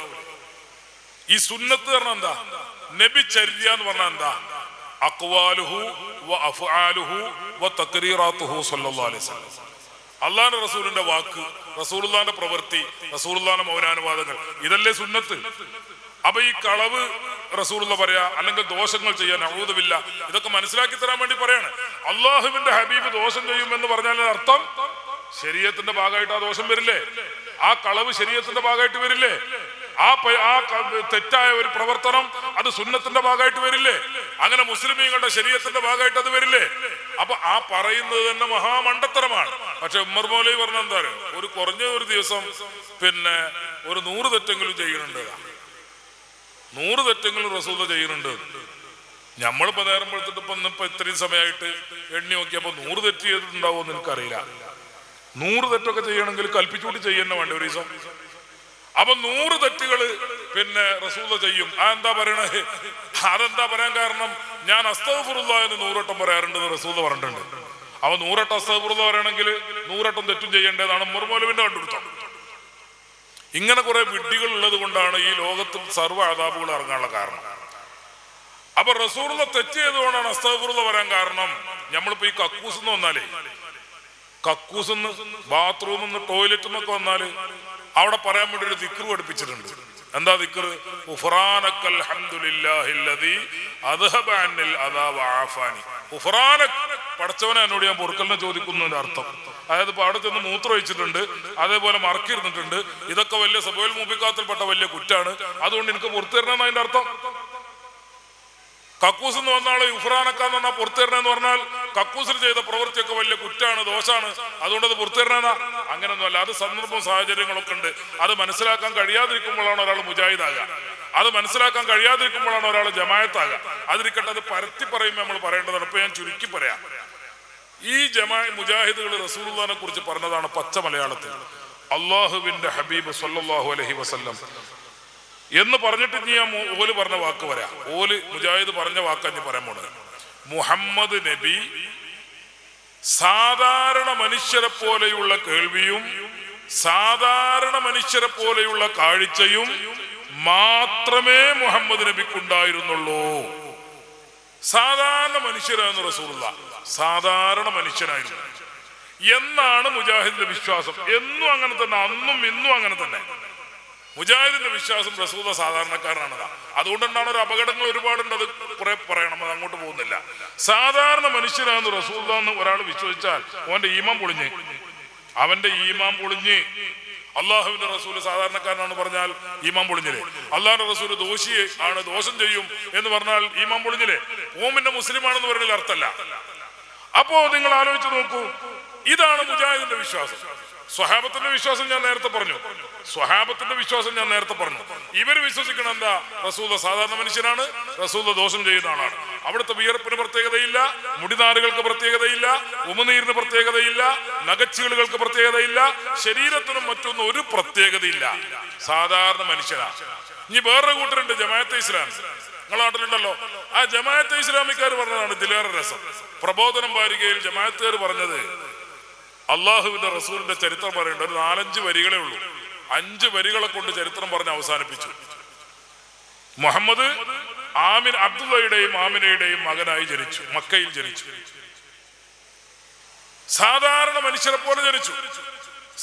[SPEAKER 1] ഈ സുന്നത്ത് പറഞ്ഞാൽ എന്താ? നബി ചര്യ എന്ന് പറഞ്ഞാൽ എന്താ? അഖ്വാലുഹു വ അഫ്ആലുഹു വ തഖ്രീറാത്തുഹു സ്വല്ലല്ലാഹു അലൈഹി വസല്ലം. അള്ളാന്റെ റസൂലിന്റെ വാക്ക്, റസൂലുള്ളാഹിന്റെ പ്രവൃത്തി, റസൂലുള്ളാഹിന്റെ മൗനാനുവാദങ്ങൾ, ഇതല്ലേ സുന്നത്ത്. അപ്പൊ ഈ കളവ് റസൂലുള്ള പറയാ, അല്ലെങ്കിൽ ദോഷങ്ങൾ ചെയ്യാൻ അഊദുബില്ല, ഇതൊക്കെ മനസ്സിലാക്കി തരാൻ വേണ്ടി പറയാണ്. അള്ളാഹുവിന്റെ ഹബീബ് ദോഷം ചെയ്യുമെന്ന് പറഞ്ഞാൽ അർത്ഥം ശരീഅത്തിന്റെ ഭാഗമായിട്ട് ആ ദോഷം വരില്ലേ? ആ കളവ് ശരീഅത്തിന്റെ ഭാഗമായിട്ട് വരില്ലേ? ആ തെറ്റായ ഒരു പ്രവർത്തനം അത് സുന്നത്തിന്റെ ഭാഗമായിട്ട് വരില്ലേ? അങ്ങനെ മുസ്ലിമീങ്ങളുടെ ശരീഅത്തിന്റെ ഭാഗമായിട്ട് അത് വരില്ലേ? അപ്പൊ ആ പറയുന്നത് തന്നെ മഹാമണ്ടത്തരമാണ്. പക്ഷെ ഉമർ മൗലവി പറഞ്ഞ എന്താ പറയുക? ഒരു കുറഞ്ഞ ഒരു ദിവസം പിന്നെ ഒരു 100 തെറ്റെങ്കിലും ചെയ്യുന്നുണ്ട്. 100 തെറ്റെങ്കിലും റസൂൽ ചെയ്യുന്നുണ്ട്. നമ്മളിപ്പോ നേരം കൊടുത്തിട്ട് ഇപ്പൊ ഇത്രയും സമയമായിട്ട് എണ്ണി നോക്കിയപ്പോ 100 തെറ്റ് ചെയ്തിട്ടുണ്ടാവോ എന്ന് എനിക്കറിയില്ല. 100 തെറ്റൊക്കെ ചെയ്യണമെങ്കിൽ കൽപ്പിച്ചുകൂടി ചെയ്യുന്ന വേണ്ട ഒരു ദിവസം. അപ്പൊ 100 തെറ്റുകള് പിന്നെ റസൂൽ ചെയ്യും. അതെന്താ പറയണേ? അതെന്താ പറയാൻ കാരണം? ഞാൻ അസ്തഗ്ഫിറുല്ലാഹ് എന്ന് 100 വട്ടം പറയാറുണ്ടെന്ന് റസൂൽ പറഞ്ഞിട്ടുണ്ട്. അപ്പൊ 100 വട്ടം അസ്തഗ്ഫിറുല്ലാഹ് പറയണമെങ്കിൽ 100 വട്ടം തെറ്റും ചെയ്യേണ്ടതാണ് ഉമർ മൗലവിന്റെ കണ്ടുപിടുത്തം. ഇങ്ങനെ കുറെ വിഡ്ഢികൾ ഉള്ളത് കൊണ്ടാണ് ഈ ലോകത്തും സർവ്വ അദാബുകൾ ഇറങ്ങാനുള്ള കാരണം. അപ്പൊ റസൂലുള്ള തെറ്റ് ചെയ്തുകൊണ്ടാണ് അസ്തഗ്ഫിറുല്ലാ വരാൻ കാരണം. നമ്മളിപ്പോ ഈ കക്കൂസ് എന്ന് വന്നാലേ, കക്കൂസ് ബാത്റൂമിൽ നിന്ന് ടോയ്ലറ്റ് എന്നൊക്കെ വന്നാല് അവിടെ പറയാൻ വേണ്ടി ഒരു ദിക്ർ പഠിപ്പിച്ചിട്ടുണ്ട്. എന്താ ദിക്ർ? ഗുഫ്റാനക്കൽ ഹംദുലില്ലാഹില്ലദീ അദ്ഹബ അന്നിൽ അദാ വഅഫാനി. ഗുഫ്റാനക്, പടച്ചവനെ എന്നോട് ഞാൻ പൊറുക്കലിനെ ചോദിക്കുന്നതിന്റെ അർത്ഥം. അതായത് ഇപ്പൊ അവിടെ ചെന്ന് മൂത്രം ഒഴിച്ചിട്ടുണ്ട്, അതേപോലെ മറക്കിരുന്നിട്ടുണ്ട്, ഇതൊക്കെ വലിയ സബോയിൽ മൂപ്പിക്കാത്തിൽപ്പെട്ട വലിയ കുറ്റാണ്, അതുകൊണ്ട് എനിക്ക് പുറത്തു തരണം എന്നതിന്റെ അർത്ഥം. കക്കൂസ് എന്ന് വന്നാൾ ഗുഫ്റാനക്കാന്ന് പറഞ്ഞാൽ പുറത്തു തരണമെന്ന് പറഞ്ഞാൽ കക്കൂസിൽ ചെയ്ത പ്രവൃത്തിയൊക്കെ വലിയ കുറ്റാണ്, ദോഷാണ്, അതുകൊണ്ട് അത് പുറത്തു തരണമെന്നാ? അങ്ങനൊന്നുമല്ല. അത് സന്ദർഭവും സാഹചര്യങ്ങളൊക്കെ ഉണ്ട്. അത് മനസ്സിലാക്കാൻ കഴിയാതിരിക്കുമ്പോഴാണ് ഒരാൾ മുജാഹിദാകുക, അത് മനസ്സിലാക്കാൻ കഴിയാതിരിക്കുമ്പോഴാണ് ഒരാൾ ജമാഅത്താകുക. അതിരിക്കട്ടെ, അത് പരത്തി പറയുമ്പോൾ നമ്മൾ പറയേണ്ടതാണ്. ഇപ്പൊ ഞാൻ ചുരുക്കി പറയാം. ഈ മുജാഹിദുകൾ റസൂലുള്ളാഹിനെ കുറിച്ച് പറഞ്ഞതാണ് പച്ച മലയാളത്തിൽ. അള്ളാഹുവിന്റെ ഹബീബ് സല്ലല്ലാഹു അലൈഹി വസല്ലം എന്ന് പറഞ്ഞിട്ട് ഞാൻ ഓല് പറഞ്ഞ വാക്ക് പറയാം. ഓല് മുജാഹിദ് പറഞ്ഞ വാക്ക് ഞാൻ പറയാൻ പോണത്. മുഹമ്മദ് നബി സാധാരണ മനുഷ്യരെ പോലെയുള്ള കേൾവിയും സാധാരണ മനുഷ്യരെ പോലെയുള്ള കാഴ്ചയും മാത്രമേ മുഹമ്മദ് നബിക്കുണ്ടായിരുന്നുള്ളൂ. സാധാരണ മനുഷ്യരായിരുന്നു റസൂലുള്ളാഹ്, സാധാരണ മനുഷ്യനായിരുന്നു എന്നാണ് മുജാഹിദിന്റെ വിശ്വാസം. എന്നും അങ്ങനെ തന്നെ, അന്നും ഇന്നും അങ്ങനെ തന്നെ. മുജാഹിദിന്റെ വിശ്വാസം റസൂലുള്ളാഹ് സാധാരണക്കാരനാണതാ. അതുകൊണ്ടാണ് ഒരു അപകടങ്ങൾ ഒരുപാടുണ്ട്, അത് കുറെ പറയണം, അത് അങ്ങോട്ട് പോകുന്നില്ല. സാധാരണ മനുഷ്യനാണെന്ന് റസൂലുള്ളാഹ് എന്ന് ഒരാൾ വിശ്വസിച്ചാൽ അവന്റെ ഈമാൻ പൊളിഞ്ഞ്, അവന്റെ ഈമാൻ പൊളിഞ്ഞ്. അള്ളാഹുവിന്റെ റസൂല് സാധാരണക്കാരനാണ് പറഞ്ഞാൽ ഈമാൻ പൊളിഞ്ഞില്ലേ? അള്ളാഹുന്റെ റസൂല് ദോഷിയെ ആണ്, ദോഷം ചെയ്യും എന്ന് പറഞ്ഞാൽ ഈമാൻ പൊളിഞ്ഞില്ലേ? ഓമിന്റെ മുസ്ലിമാണെന്ന് പറയുന്നതിൽ അർത്ഥമല്ല. അപ്പോ നിങ്ങൾ ആലോചിച്ച് നോക്കൂ, ഇതാണ് മുജാഹിദിന്റെ വിശ്വാസം. സ്വഹാബത്തിന്റെ വിശ്വാസം ഞാൻ നേരത്തെ പറഞ്ഞു, ഇവർ വിശ്വസിക്കണം എന്താ? റസൂലുള്ളാഹ് സാധാരണ മനുഷ്യനാണ്, റസൂലുള്ളാഹ് ദോഷം ചെയ്യുന്ന ആളാണ്. അവിടുത്തെ വിയർപ്പിന് പ്രത്യേകതയില്ല, മുടിനാറുകൾക്ക് പ്രത്യേകതയില്ല, ഉമിനീരിന് പ്രത്യേകതയില്ല, നഖച്ചീളുകൾക്ക് പ്രത്യേകതയില്ല, ശരീരത്തിനും മറ്റൊന്നും ഒരു പ്രത്യേകതയില്ല, സാധാരണ മനുഷ്യനാ. ഇനി വേറൊരു കൂട്ടരുണ്ട്, ജമാഅത്തെ ഇസ്ലാമി. നിങ്ങളുടെ നാട്ടിലുണ്ടല്ലോ, ആ ജമാഅത്തെ ഇസ്ലാമിക്കാർ പറഞ്ഞതാണ് ഇതിലേറെ രസം. പ്രബോധനം വാരികയിൽ ജമാഅത്തുകാർ പറഞ്ഞത്, അള്ളാഹുവിന്റെ റസൂലിന്റെ ചരിത്രം പറയേണ്ട ഒരു 4-5 വരികളേ ഉള്ളൂ. 5 വരികളെ കൊണ്ട് ചരിത്രം പറഞ്ഞ് അവസാനിപ്പിച്ചു. മുഹമ്മദ് അബ്ദുള്ളയുടെയും ആമിനയുടെയും മകനായി ജനിച്ചു, മക്കയിൽ ജനിച്ചു, സാധാരണ മനുഷ്യരെ പോലെ ജനിച്ചു,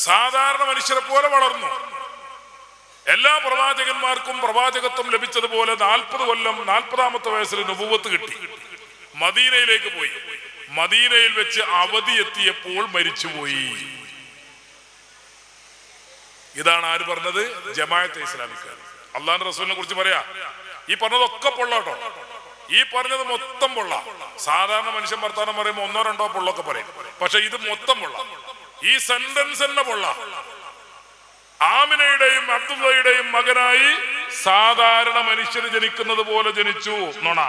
[SPEAKER 1] സാധാരണ മനുഷ്യരെ പോലെ വളർന്നു. എല്ലാ പ്രവാചകന്മാർക്കും പ്രവാചകത്വം ലഭിച്ചതുപോലെ 40 കൊല്ലം 40ാമത്തെ വയസ്സിൽ നുബുവത്ത് കിട്ടി. മദീനയിലേക്ക് പോയി. മദീനയിൽ വെച്ച് അവധി എത്തിയപ്പോൾ മരിച്ചുപോയി. ഇതാണ് ആര് പറഞ്ഞത്? ജമാഅത്തെ ഇസ്ലാമിക്കാർ. അള്ളാഹുവിന്റെ റസൂലിനെ കുറിച്ച് പറയാ. ഈ പറഞ്ഞതൊക്കെ പൊള്ളാട്ടോ, ഈ പറഞ്ഞത് മൊത്തം പൊള്ള. സാധാരണ മനുഷ്യൻ വർത്താനം പറയുമ്പോൾ 1-2 പൊള്ളൊക്കെ പറയും, പക്ഷെ ഇത് മൊത്തം പൊള്ള. ഈ സെന്റൻസ് തന്നെ പൊള്ള. ആമിനയുടെയും അബ്ദുള്ളയുടെയും മകനായി സാധാരണ മനുഷ്യന് ജനിക്കുന്നത് പോലെ ജനിച്ചു, നുണ.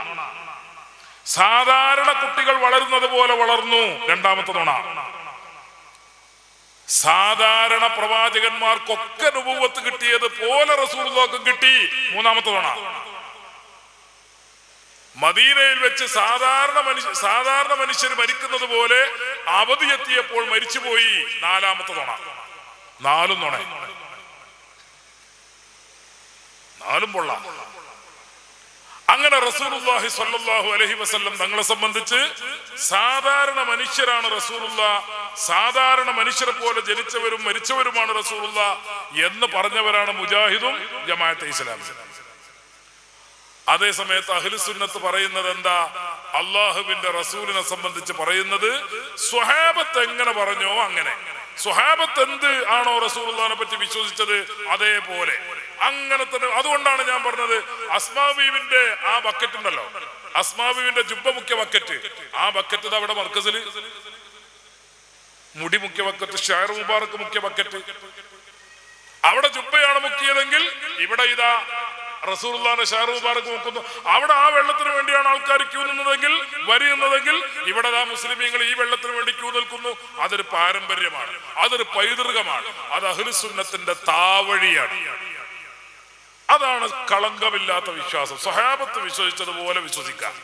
[SPEAKER 1] സാധാരണ കുട്ടികൾ വളരുന്നത് പോലെ വളർന്നു, രണ്ടാമത്തെ നുണ. സാധാരണ പ്രവാചകന്മാർക്കൊക്കെ നുബുവത്ത് കിട്ടിയത് പോലെ റസൂലുള്ളാഹിക്കും കിട്ടി, മൂന്നാമത്തെ നുണ. മദീനയിൽ വെച്ച് സാധാരണ മനുഷ്യർ മരിക്കുന്നത് പോലെ അവധി എത്തിയപ്പോൾ മരിച്ചുപോയി, നാലാമത്തെ നുണ. 4 നുണ, 4 പൊള്ള. അങ്ങനെ റസൂലുള്ളാഹി സ്വല്ലല്ലാഹു അലൈഹി വസല്ലം തങ്ങളെ സംബന്ധിച്ച് സാധാരണ മനുഷ്യരാണ് റസൂലുള്ളാഹ്, സാധാരണ മനുഷ്യരെ പോലെ ജനിച്ചവരും മരിച്ചവരുമാണ് റസൂലുള്ളാഹ് എന്ന് പറഞ്ഞവരാണ് മുജാഹിദും ജമാഅത്തെ ഇസ്ലാമി. അതേ സമയത്ത് അഹ്ലുസുന്നത്ത് പറയുന്നത് എന്താ? അള്ളാഹുവിന്റെ റസൂലിനെ സംബന്ധിച്ച് പറയുന്നത് സ്വഹാബത്ത് എങ്ങനെ പറഞ്ഞോ അങ്ങനെ. സ്വഹാബത്ത് എന്ത് ആണോ റസൂലുള്ളാഹിനെ പറ്റി വിശ്വസിച്ചത് അതേപോലെ അങ്ങനെ തന്നെ. അതുകൊണ്ടാണ് ഞാൻ പറഞ്ഞത്, അസ്മാ ബീവിന്റെ ആ ബക്കറ്റ് ഉണ്ടല്ലോ, അസ്മാ ബീവിന്റെ ജുബ്ബ മുഖ്യ ബക്കറ്റ്, ആ ബക്കറ്റ് അവിടെ മർക്കസിൽ, മുടി മുഖ്യ ബക്കറ്റ്, ഷാർ മുബാറക്ക് മുഖ്യ ബക്കറ്റ്. അവിടെ ജുബ്ബയാണ് മുക്കിയതെങ്കിൽ ഇവിടെ ഇതാ റസൂലുള്ളാഹിന്റെ ഷാർ മുബാറക്ക് മുക്കുന്നു. അവിടെ ആ വെള്ളത്തിന് വേണ്ടിയാണ് ആൾക്കാർ ക്യൂ നിന്നതെങ്കിൽ, വരിയുന്നതെങ്കിൽ ഇവിടെ ആ മുസ്ലിമീങ്ങൾ ഈ വെള്ളത്തിന് വേണ്ടി ക്യൂ നിൽക്കുന്നു. അതൊരു പാരമ്പര്യമാണ്, അതൊരു പൈതൃകമാണ്, അത് അഹ്ലുസുന്നത്തിന്റെ താവഴിയാണ്. അതാണ് കളങ്കമില്ലാത്ത വിശ്വാസം. സ്വഹാബത്ത് വിശ്വസിച്ചതുപോലെ വിശ്വസിക്കാം.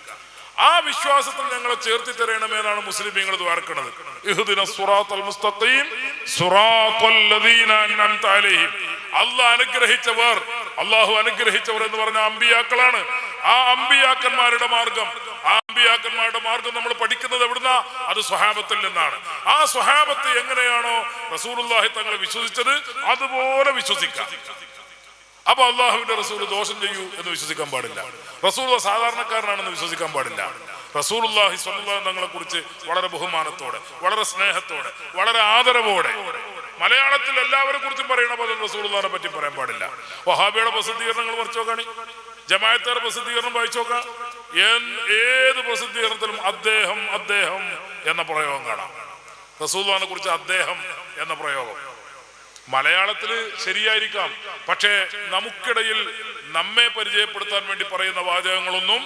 [SPEAKER 1] ആ വിശ്വാസത്തിൽ ഞങ്ങളെ ചേർത്തി തരണമെന്നാണ് മുസ്ലിമീങ്ങൾ ദ്വാരക്കുന്നത്. ഇഹ്ദിനസ് സിറാത്തൽ മുസ്തഖീം സിറാത്തൽ ലദീന അൻഅംത അലൈഹിം. അല്ലാഹു അനുഗ്രഹിച്ചവർ എന്ന് പറഞ്ഞ അമ്പിയാക്കളാണ്. ആ അമ്പിയാക്കന്മാരുടെ മാർഗം. ആ അമ്പിയാക്കന്മാരുടെ മാർഗം നമ്മൾ പഠിക്കുന്നത് എവിടുന്ന? അത് സ്വഹാബത്തിൽ നിന്നാണ്. ആ സ്വഹാബത്ത് എങ്ങനെയാണോ റസൂലുള്ളാഹി തങ്ങളെ വിശ്വസിച്ചത് അതുപോലെ വിശ്വസിക്കാം. അപ്പൊ അള്ളാഹുവിന്റെ റസൂൽ ദോഷം ചെയ്യൂ എന്ന് വിശ്വസിക്കാൻ പാടില്ല. റസൂൽ സാധാരണക്കാരനാണെന്ന് വിശ്വസിക്കാൻ പാടില്ല. റസൂലുള്ളാഹി സ്വല്ലല്ലാഹു അലൈഹി തങ്ങളെ കുറിച്ച് വളരെ ബഹുമാനത്തോടെ, വളരെ സ്നേഹത്തോടെ, വളരെ ആദരവോടെ മലയാളത്തിൽ എല്ലാവരെ കുറിച്ചും പറയണ പോലെ റസൂലുള്ളാഹിനെ പറ്റി പറയാൻ പാടില്ല. വഹാബിയുടെ പ്രസിദ്ധീകരണങ്ങൾ മറിച്ച് നോക്കാണ്, ജമാഅത്തുകാരുടെ പ്രസിദ്ധീകരണം വായിച്ചു നോക്കാം. ഏത് പ്രസിദ്ധീകരണത്തിലും അദ്ദേഹം അദ്ദേഹം എന്ന പ്രയോഗം കാണാം. റസൂലുള്ളാഹിനെ കുറിച്ച് അദ്ദേഹം എന്ന പ്രയോഗം മലയാളത്തിൽ ശരിയായിരിക്കാം, പക്ഷേ നമുക്കിടയിൽ നമ്മെ പരിചയപ്പെടുത്താൻ വേണ്ടി പറയുന്ന വാചകങ്ങളൊന്നും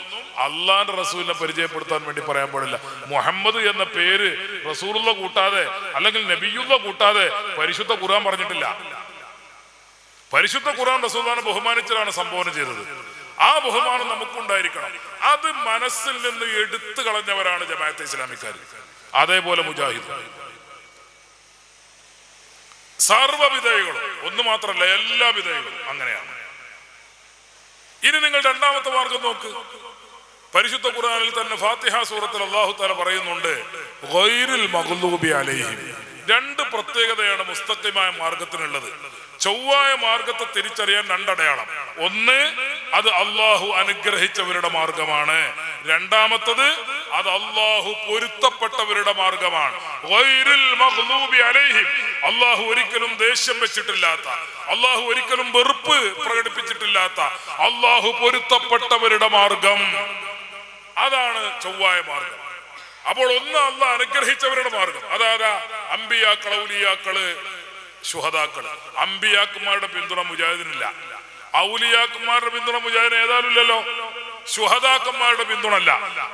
[SPEAKER 1] അള്ളാന്റെ റസൂലിനെ പരിചയപ്പെടുത്താൻ വേണ്ടി പറയാൻ പാടില്ല. മുഹമ്മദ് എന്ന പേര് റസൂലുള്ള കൂട്ടാതെ അല്ലെങ്കിൽ നബിയുള്ള കൂട്ടാതെ പരിശുദ്ധ ഖുർആൻ പറഞ്ഞിട്ടില്ല. പരിശുദ്ധ ഖുർആൻ റസൂലുള്ളാഹിനെ ബഹുമാനിച്ചാണ് സംബോധന ചെയ്തത്. ആ ബഹുമാനം നമുക്കുണ്ടായിരിക്കണം. അത് മനസ്സിൽ നിന്ന് എടുത്തു കളഞ്ഞവരാണ് ജമാഅത്തെ ഇസ്ലാമിക്കാർ, അതേപോലെ മുജാഹിദ്, സർവ വിധേയകളും. ഒന്ന് മാത്രമല്ല, എല്ലാ വിധേയകളും അങ്ങനെയാണ്. ഇനി നിങ്ങൾ രണ്ടാമത്തെ മാർഗം നോക്ക്. പരിശുദ്ധ ഖുർആനിൽ തന്നെ ഫാത്തിഹ സൂറത്തിൽ അല്ലാഹു തആല പറയുന്നുണ്ട് ഗൈറിൽ മഗ്ലൂബി അലൈഹിം. രണ്ട് പ്രത്യേകതയാണ് മുസ്തഖിമായ മാർഗത്തിനുള്ളത്. ചൊവ്വായ മാർഗത്തെ തിരിച്ചറിയാൻ രണ്ടടയാളം. ഒന്ന്, അത് അള്ളാഹു അനുഗ്രഹിച്ചവരുടെ മാർഗമാണ്. രണ്ടാമത്തത്, അത് അള്ളാഹു പൊരുത്തപ്പെട്ടവരുടെ മാർഗമാണ്. ഗൈറിൽ മഗ്ലൂബി അലൈഹിം, അള്ളാഹു ഒരിക്കലും ദേഷ്യം വെച്ചിട്ടില്ലാത്ത, അള്ളാഹു ഒരിക്കലും വെറുപ്പ് പ്രകടിപ്പിച്ചിട്ടില്ലാത്ത, അള്ളാഹു പൊരുത്തപ്പെട്ടവരുടെ മാർഗം, അതാണ് ചൊവ്വായ മാർഗം. അപ്പോൾ ഒന്ന് അള്ളാഹു അനുഗ്രഹിച്ചവരുടെ മാർഗം, അതായത് അമ്പിയാക്കള്, ഔലിയാക്കള്, ശുഹദാക്കള്. അമ്പിയാക്കന്മാരുടെ പിന്തുണ മുജാഹിദിനില്ല, ഔലിയാക്കന്മാരുടെ പിന്തുണ മുജാഹിദിന് ഏതായാലും ഇല്ലല്ലോ. ശുഹദാക്കന്മാരുടെ പിന്തുണ അല്ല.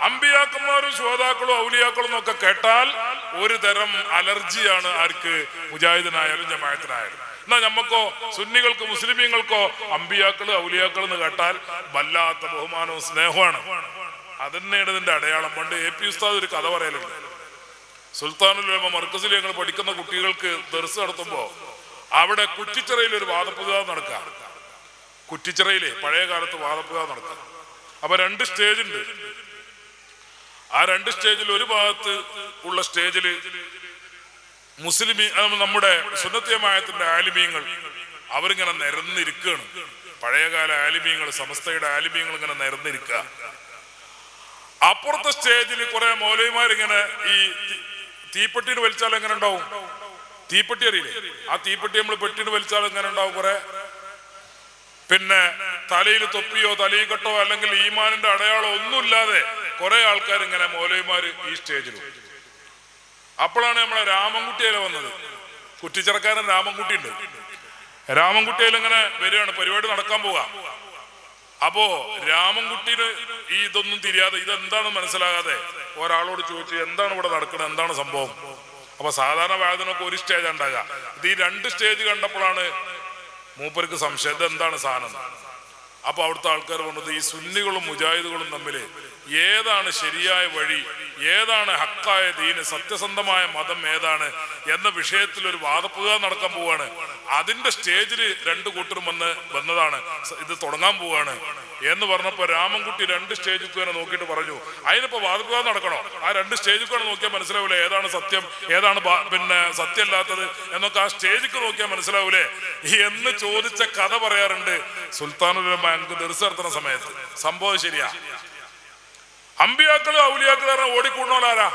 [SPEAKER 1] അമ്പിയാക്കന്മാരും ശുഹദാക്കളും ഔലിയാക്കളും എന്നൊക്കെ കേട്ടാൽ ഒരു തരം അലർജിയാണ് ആർക്ക്? മുജാഹിദിനായാലും ജമാഅത്തിനായാലും. എന്നാ നമ്മക്കോ, സുന്നികൾക്കോ മുസ്ലിമീങ്ങൾക്കോ അമ്പിയാക്കള് ഔലിയാക്കൾ എന്ന് കേട്ടാൽ വല്ലാത്ത ബഹുമാനവും സ്നേഹമാണ്. അതന്നെയാണ് ഇതിന്റെ അടയാളം. പണ്ട് എ പി ഉസ്താദ് ഒരു കഥ പറയലുണ്ട്. സുൽത്താനുൽ ഉലമ മർക്കസിൽ ഞങ്ങൾ പഠിക്കുന്ന കുട്ടികൾക്ക് ദർസ് നടത്തുമ്പോ അവിടെ കുറ്റിച്ചിറയിൽ ഒരു വാദപ്രതിവാദം നടക്കാം. കുറ്റിച്ചിറയിലെ പഴയ കാലത്ത് വാദപ്രതിവാദം നടക്കാം. അപ്പൊ 2 സ്റ്റേജ് ഉണ്ട്. ആ 2 സ്റ്റേജിൽ ഒരു ഭാഗത്ത് ഉള്ള സ്റ്റേജില് മുസ്ലിമീ, നമ്മുടെ സുന്നത്ത് ജമാഅത്തിന്റെ ആലിമീങ്ങൾ അവരിങ്ങനെ നിരന്നിരിക്കുകയാണ്. പഴയകാല ആലിമീങ്ങൾ, സമസ്തയുടെ ആലിമീങ്ങൾ ഇങ്ങനെ നിരന്നിരിക്കുക. അപ്പുറത്തെ സ്റ്റേജിൽ കുറെ മൗലവിമാരിങ്ങനെ ഈ തീപ്പെട്ടിയിൽ വലിച്ചാൽ എങ്ങനെ ഉണ്ടാവും? തീപ്പെട്ടി അറിയില്ലേ? ആ തീപ്പെട്ടി നമ്മൾ പെട്ടിയിൽ വലിച്ചാൽ എങ്ങനെ ഉണ്ടാവും? കുറെ പിന്നെ തലയിൽ തൊപ്പിയോ തലയിക്കട്ടോ അല്ലെങ്കിൽ ഈമാനിന്റെ അടയാളോ ഒന്നുമില്ലാതെ കുറെ ആൾക്കാർ ഇങ്ങനെ മൗലവിമാര് ഈ സ്റ്റേജിലും. അപ്പോഴാണ് നമ്മളെ രാമൻകുട്ടിയിലെ വന്നത്. കുറ്റിച്ചിറക്കാരൻ രാമൻകുട്ടി ഉണ്ട്. രാമൻകുട്ടിയിൽ ഇങ്ങനെ വരികയാണ്, പരിപാടി നടക്കാൻ പോവാ. അപ്പോ രാമൻകുട്ടിന് ഈ ഇതൊന്നും തിരിയാതെ, ഇതെന്താണെന്ന് മനസ്സിലാകാതെ ഒരാളോട് ചോദിച്ചു, എന്താണ് ഇവിടെ നടക്കുന്നത്, എന്താണ് സംഭവം? അപ്പൊ സാധാരണ വായനൊക്കെ ഒരു സ്റ്റേജ് ഉണ്ടാകുക. ഇത് ഈ 2 സ്റ്റേജ് കണ്ടപ്പോഴാണ് മൂപ്പർക്ക് സംശയം, ഇതെന്താണ് സാധനം. അപ്പൊ അവിടുത്തെ ആൾക്കാർ പറഞ്ഞത്, ഈ സുന്നികളും മുജാഹിദുകളും തമ്മിൽ ഏതാണ് ശരിയായ വഴി, ഏതാണ് ഹക്കായ ദീന്, സത്യസന്ധമായ മതം ഏതാണ് എന്ന വിഷയത്തിൽ ഒരു വാദപ്രതിവാദം നടക്കാൻ പോവാണ്. അതിന്റെ സ്റ്റേജിൽ 2 കൂട്ടരും വന്നതാണ്, ഇത് തുടങ്ങാൻ പോവാണ് എന്ന് പറഞ്ഞപ്പോ രാമൻകുട്ടി 2 സ്റ്റേജിൽ തന്നെ നോക്കിയിട്ട് പറഞ്ഞു, അതിനിപ്പോ വാദപ്രതിവാദം നടക്കണോ? ആ 2 സ്റ്റേജിൽ നോക്കിയാൽ മനസ്സിലാവൂലേ ഏതാണ് സത്യം, ഏതാണ് പിന്നെ സത്യമല്ലാത്തത് എന്നൊക്കെ ആ സ്റ്റേജിൽ നോക്കിയാൽ മനസ്സിലാവൂലേ എന്ന് ചോദിച്ച കഥ പറയാറുണ്ട് സുൽത്താനുൽ ഉലമ ദർസ് നടത്തുന്ന സമയത്ത്. സംഭവം ശരിയാ. അമ്പിയാക്കള് ഔലിയാക്കള് പറഞ്ഞാൽ ഓടിക്കൂടുന്നോലാരാ?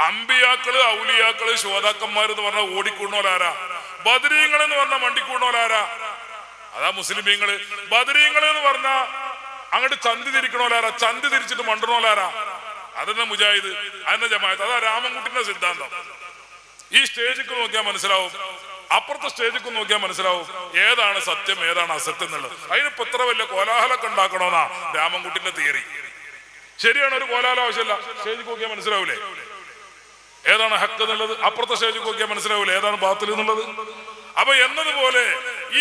[SPEAKER 1] അമ്പിയാക്കള് ഔലിയാക്കള് ശോതാക്കന്മാർ എന്ന് പറഞ്ഞാൽ ഓടിക്കൂടുന്നോലാരാ? ബദരീങ്ങൾ എന്ന് പറഞ്ഞാൽ മണ്ടിക്കൂടുന്നോലാരാ? അതാ മുസ്ലിമീങ്ങള്. ബദരീങ്ങൾ എന്ന് പറഞ്ഞാൽ അങ്ങോട്ട് ചന്തി തിരിക്കണോലാരാ? ചന്തി തിരിച്ചിട്ട് മണ്ടണോലാരാ? അതെന്നെ മുജാഹിദ്, അതെന്നെ ജമാഅത്ത്. അതാ രാമൻകുട്ടിന്റെ സിദ്ധാന്തം. ഈ സ്റ്റേജിൽ നോക്കിയാൽ മനസ്സിലാവും, അപ്പുറത്തെ സ്റ്റേജിൽ നോക്കിയാൽ മനസ്സിലാവും ഏതാണ് സത്യം ഏതാണ് അസത്യം എന്നുള്ളത്. അതിനിപ്പോ ഇത്ര വലിയ കോലാഹലൊക്കെ ഉണ്ടാക്കണോന്നാ രാമൻകുട്ടിന്റെ തിയറി. ശരിയാണ്, ഒരു കോലാഹലം ആവശ്യമില്ല. സ്റ്റേജിൽ നോക്കിയാൽ മനസ്സിലാവൂലേ ഏതാണ് ഹക്ക് എന്നുള്ളത്? അപ്പുറത്തെ സ്റ്റേജിൽ നോക്കിയാൽ മനസ്സിലാവൂലേ ഏതാണ് ബാത്തിൽ എന്നുള്ളത്? അപ്പൊ എന്നതുപോലെ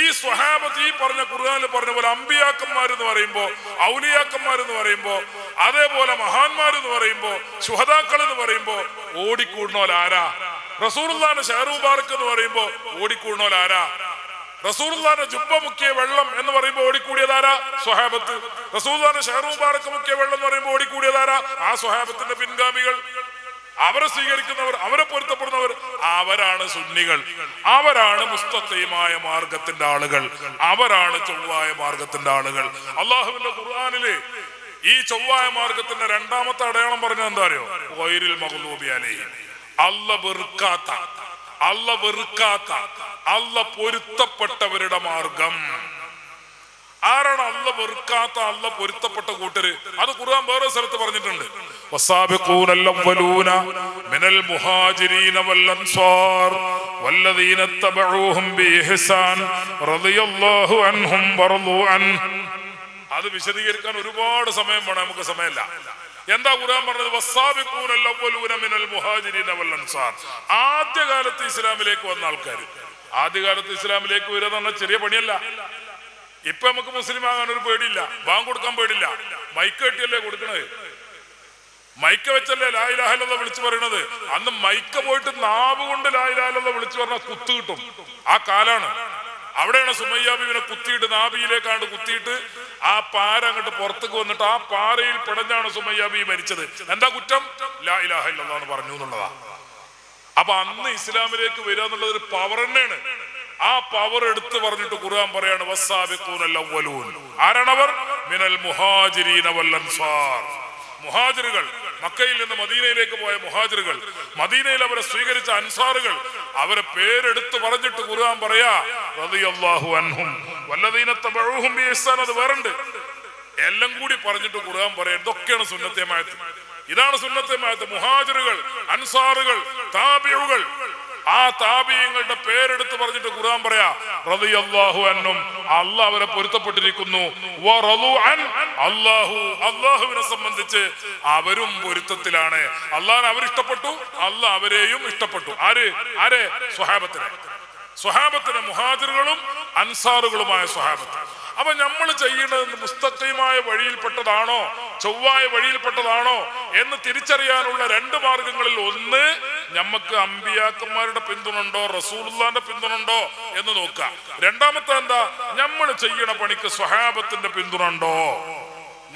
[SPEAKER 1] ഈ സ്വഹാബത്ത്, ഈ പറഞ്ഞ ഖുർആനിൽ പറഞ്ഞ പോലെ അമ്പിയാക്കന്മാരെന്ന് പറയുമ്പോ, ഔലിയാക്കന്മാരെന്ന് പറയുമ്പോ, അതേപോലെ മഹാന്മാരെന്ന് പറയുമ്പോ, ശുഹദാക്കൾ എന്ന് പറയുമ്പോ ഓടിക്കൂടുന്നോലാരാ? റസൂലുള്ളാഹിന്റെ ഷഹർ മുബാറക് എന്ന് പറയുമ്പോ ഓടിക്കൂടുന്നോലാരാ? റസൂലുള്ളാഹിന്റെ ജുബ്ബ മുക്കിയ വെള്ളം എന്ന് പറയുമ്പോ ഓടിക്കൂടിയതാരാ? സ്വഹാബത്ത്. റസൂലുള്ളാഹിന്റെ ഷഹർ മുബാറക്ക് മുക്കിയ വെള്ളം എന്ന് പറയുമ്പോൾ ഓടിക്കൂടിയതാരാ? ആ സ്വഹാബത്തിന്റെ പിൻഗാമികൾ. അവരെ സ്വീകരിക്കുന്നവർ, അവരെ പൊരുത്തപ്പെടുന്നവർ, അവരാണ് സുന്നികൾ. അവരാണ് മുസ്തഖീമായ മാർഗത്തിന്റെ ആളുകൾ. അവരാണ് ചൊവ്വായ മാർഗത്തിന്റെ ആളുകൾ. അള്ളാഹുവിന്റെ ഖുർആനില് ഈ ചൊവ്വായ മാർഗത്തിന്റെ രണ്ടാമത്തെ അടയാളം പറഞ്ഞത് എന്താ അറിയോ? ഗൈറിൽ മഗ്ലൂബി അലൈഹിം. അല്ലാഹ് വെറുക്കാത്ത, അല്ലാഹ് പൊരുത്തപ്പെട്ടവരുടെ മാർഗം. ആരാണ് അല്ലാഹ് വെറുക്കാത്ത, അല്ലാഹ് പൊരുത്തപ്പെട്ട കൂട്ടര്? അത് ഖുർആൻ വേറെ സ്ഥലത്ത് പറഞ്ഞിട്ടുണ്ട്. വസാബിഖൂനൽ അവ്വലൂന മിനൽ മുഹാജിരീന വൽ അൻസാർ വല്ലദീന തബഊഹും ബിഇഹ്സാൻ റളിയല്ലാഹു അൻഹും വറളൂ അൻ. അത് വിശദീകരിക്കാൻ ഒരുപാട് സമയം വേണം, നമുക്ക് സമയമില്ല. എന്താ ഖുർആൻ പറഞ്ഞത്? വസാബിഖൂനൽ അവ്വലൂന മിനൽ മുഹാജിരീന വൽ അൻസാർ. ആദ്യകാലത്ത് ഇസ്ലാമിലേക്ക് വന്ന ആൾക്കാർ. ആദ്യകാലത്ത് ഇസ്ലാമിലേക്ക് വരിക എന്ന് പറഞ്ഞാൽ ചെറിയ പണിയല്ല. ഇപ്പൊ നമുക്ക് മുസ്ലിം ആകാൻ ഒരു പേടിയില്ല, ബാങ്ക് കൊടുക്കാൻ പേടില്ല. മൈക്ക് കെട്ടിയല്ലേ കൊടുക്കണത്, മൈക്ക വെച്ചല്ലേ ലാ ഇലാഹ ഇല്ലല്ലാഹ് വിളിച്ചു പറയണത്. അന്ന് മൈക്ക പോയിട്ട് നാവ് കൊണ്ട് ലാ ഇലാഹ ഇല്ലല്ലാഹ് വിളിച്ചു പറഞ്ഞാൽ കുത്തു കിട്ടും. ആ കാലാണ്. അവിടെയാണ് സുമയ്യ ബീവിനെ കുത്തിയിട്ട് നാഭിയിലേക്കാണ്ട് കുത്തിയിട്ട് ആ പാര അങ്ങോട്ട് പുറത്തേക്ക് വന്നിട്ട് ആ പാറയിൽ പിടഞ്ഞാണ് സുമയ്യ ബീവി മരിച്ചത്. എന്താ കുറ്റം? ലാ ഇലാഹ ഇല്ലല്ലാഹ് എന്ന് പറഞ്ഞു എന്നുള്ളതാ. അപ്പൊ അന്ന് ഇസ്ലാമിലേക്ക് വരിക എന്നുള്ളത് ഒരു പവർ തന്നെയാണ്. ആ പവർ എടുത്ത് പറഞ്ഞിട്ട് ഖുർആൻ പറയാണ് വസ്സാബിഖൂനൽ അവ്വലൂൻ. ആരാണവർ? മിനൽ മുഹാജിരീന വൽ അൻസാർ. മുഹാജിറുകൾ, മക്കയിൽ നിന്ന് മദീനയിലേക്ക് പോയ മുഹാജിറുകൾ, മദീനയിൽ അവരെ സ്വീകരിച്ച അൻസാറുകൾ, അവരെ പേരെടുത്ത് പറഞ്ഞിട്ട് ഖുർആൻ പറയാ റളിയല്ലാഹു അൻഹും വല്ലദീന തബഊഹും ബിഇഹ്സാൻ. അത് വേറുണ്ട്. എല്ലാം കൂടി പറഞ്ഞിട്ട് ഖുർആൻ പറയാ ഇതൊക്കെയാണ് സുന്നത്തെ മഅത്ത്. ഇതാണ് സുന്നത്തെ മഅത്ത്. മുഹാജിറുകൾ, അൻസാറുകൾ, താബിഉകൾ, ആ താബിഈങ്ങളുടെ പേരെടുത്ത് പറഞ്ഞിട്ട് ഖുർആൻ പറയാ റളിയല്ലാഹു അൻഹും, അല്ലാഹ് അവരെ പൊരുത്തപ്പെട്ടിരിക്കുന്നു. വറളൂ അൻ, അല്ലാഹുവിനെ സംബന്ധിച്ച് അവരും പൊരുത്തത്തിലാണ്. അല്ലാഹുവിനെ അവരിഷ്ടപ്പെട്ടു, അല്ലാഹ് അവരെയും ഇഷ്ടപ്പെട്ടു. ആരെ? സ്വഹാബത്തിനെ, മുഹാജിറുകളും അൻസാറുകളുമായ സ്വഹാബത്ത്. അപ്പൊ നമ്മൾ ചെയ്യേണ്ടത് മുസ്തഖീമായ വഴിയിൽപ്പെട്ടതാണോ ചൊവ്വായ വഴിയിൽപ്പെട്ടതാണോ എന്ന് തിരിച്ചറിയാനുള്ള രണ്ട് മാർഗങ്ങളിൽ ഒന്ന്, നമുക്ക് അമ്പിയാക്കന്മാരുടെ പിന്തുണുണ്ടോ, റസൂലുള്ളാഹിന്റെ പിന്തുണുണ്ടോ എന്ന് നോക്കുക. രണ്ടാമത്തെ എന്താ? നമ്മൾ ചെയ്യണ പണിക്ക് സ്വഹാബത്തിന്റെ പിന്തുണുണ്ടോ,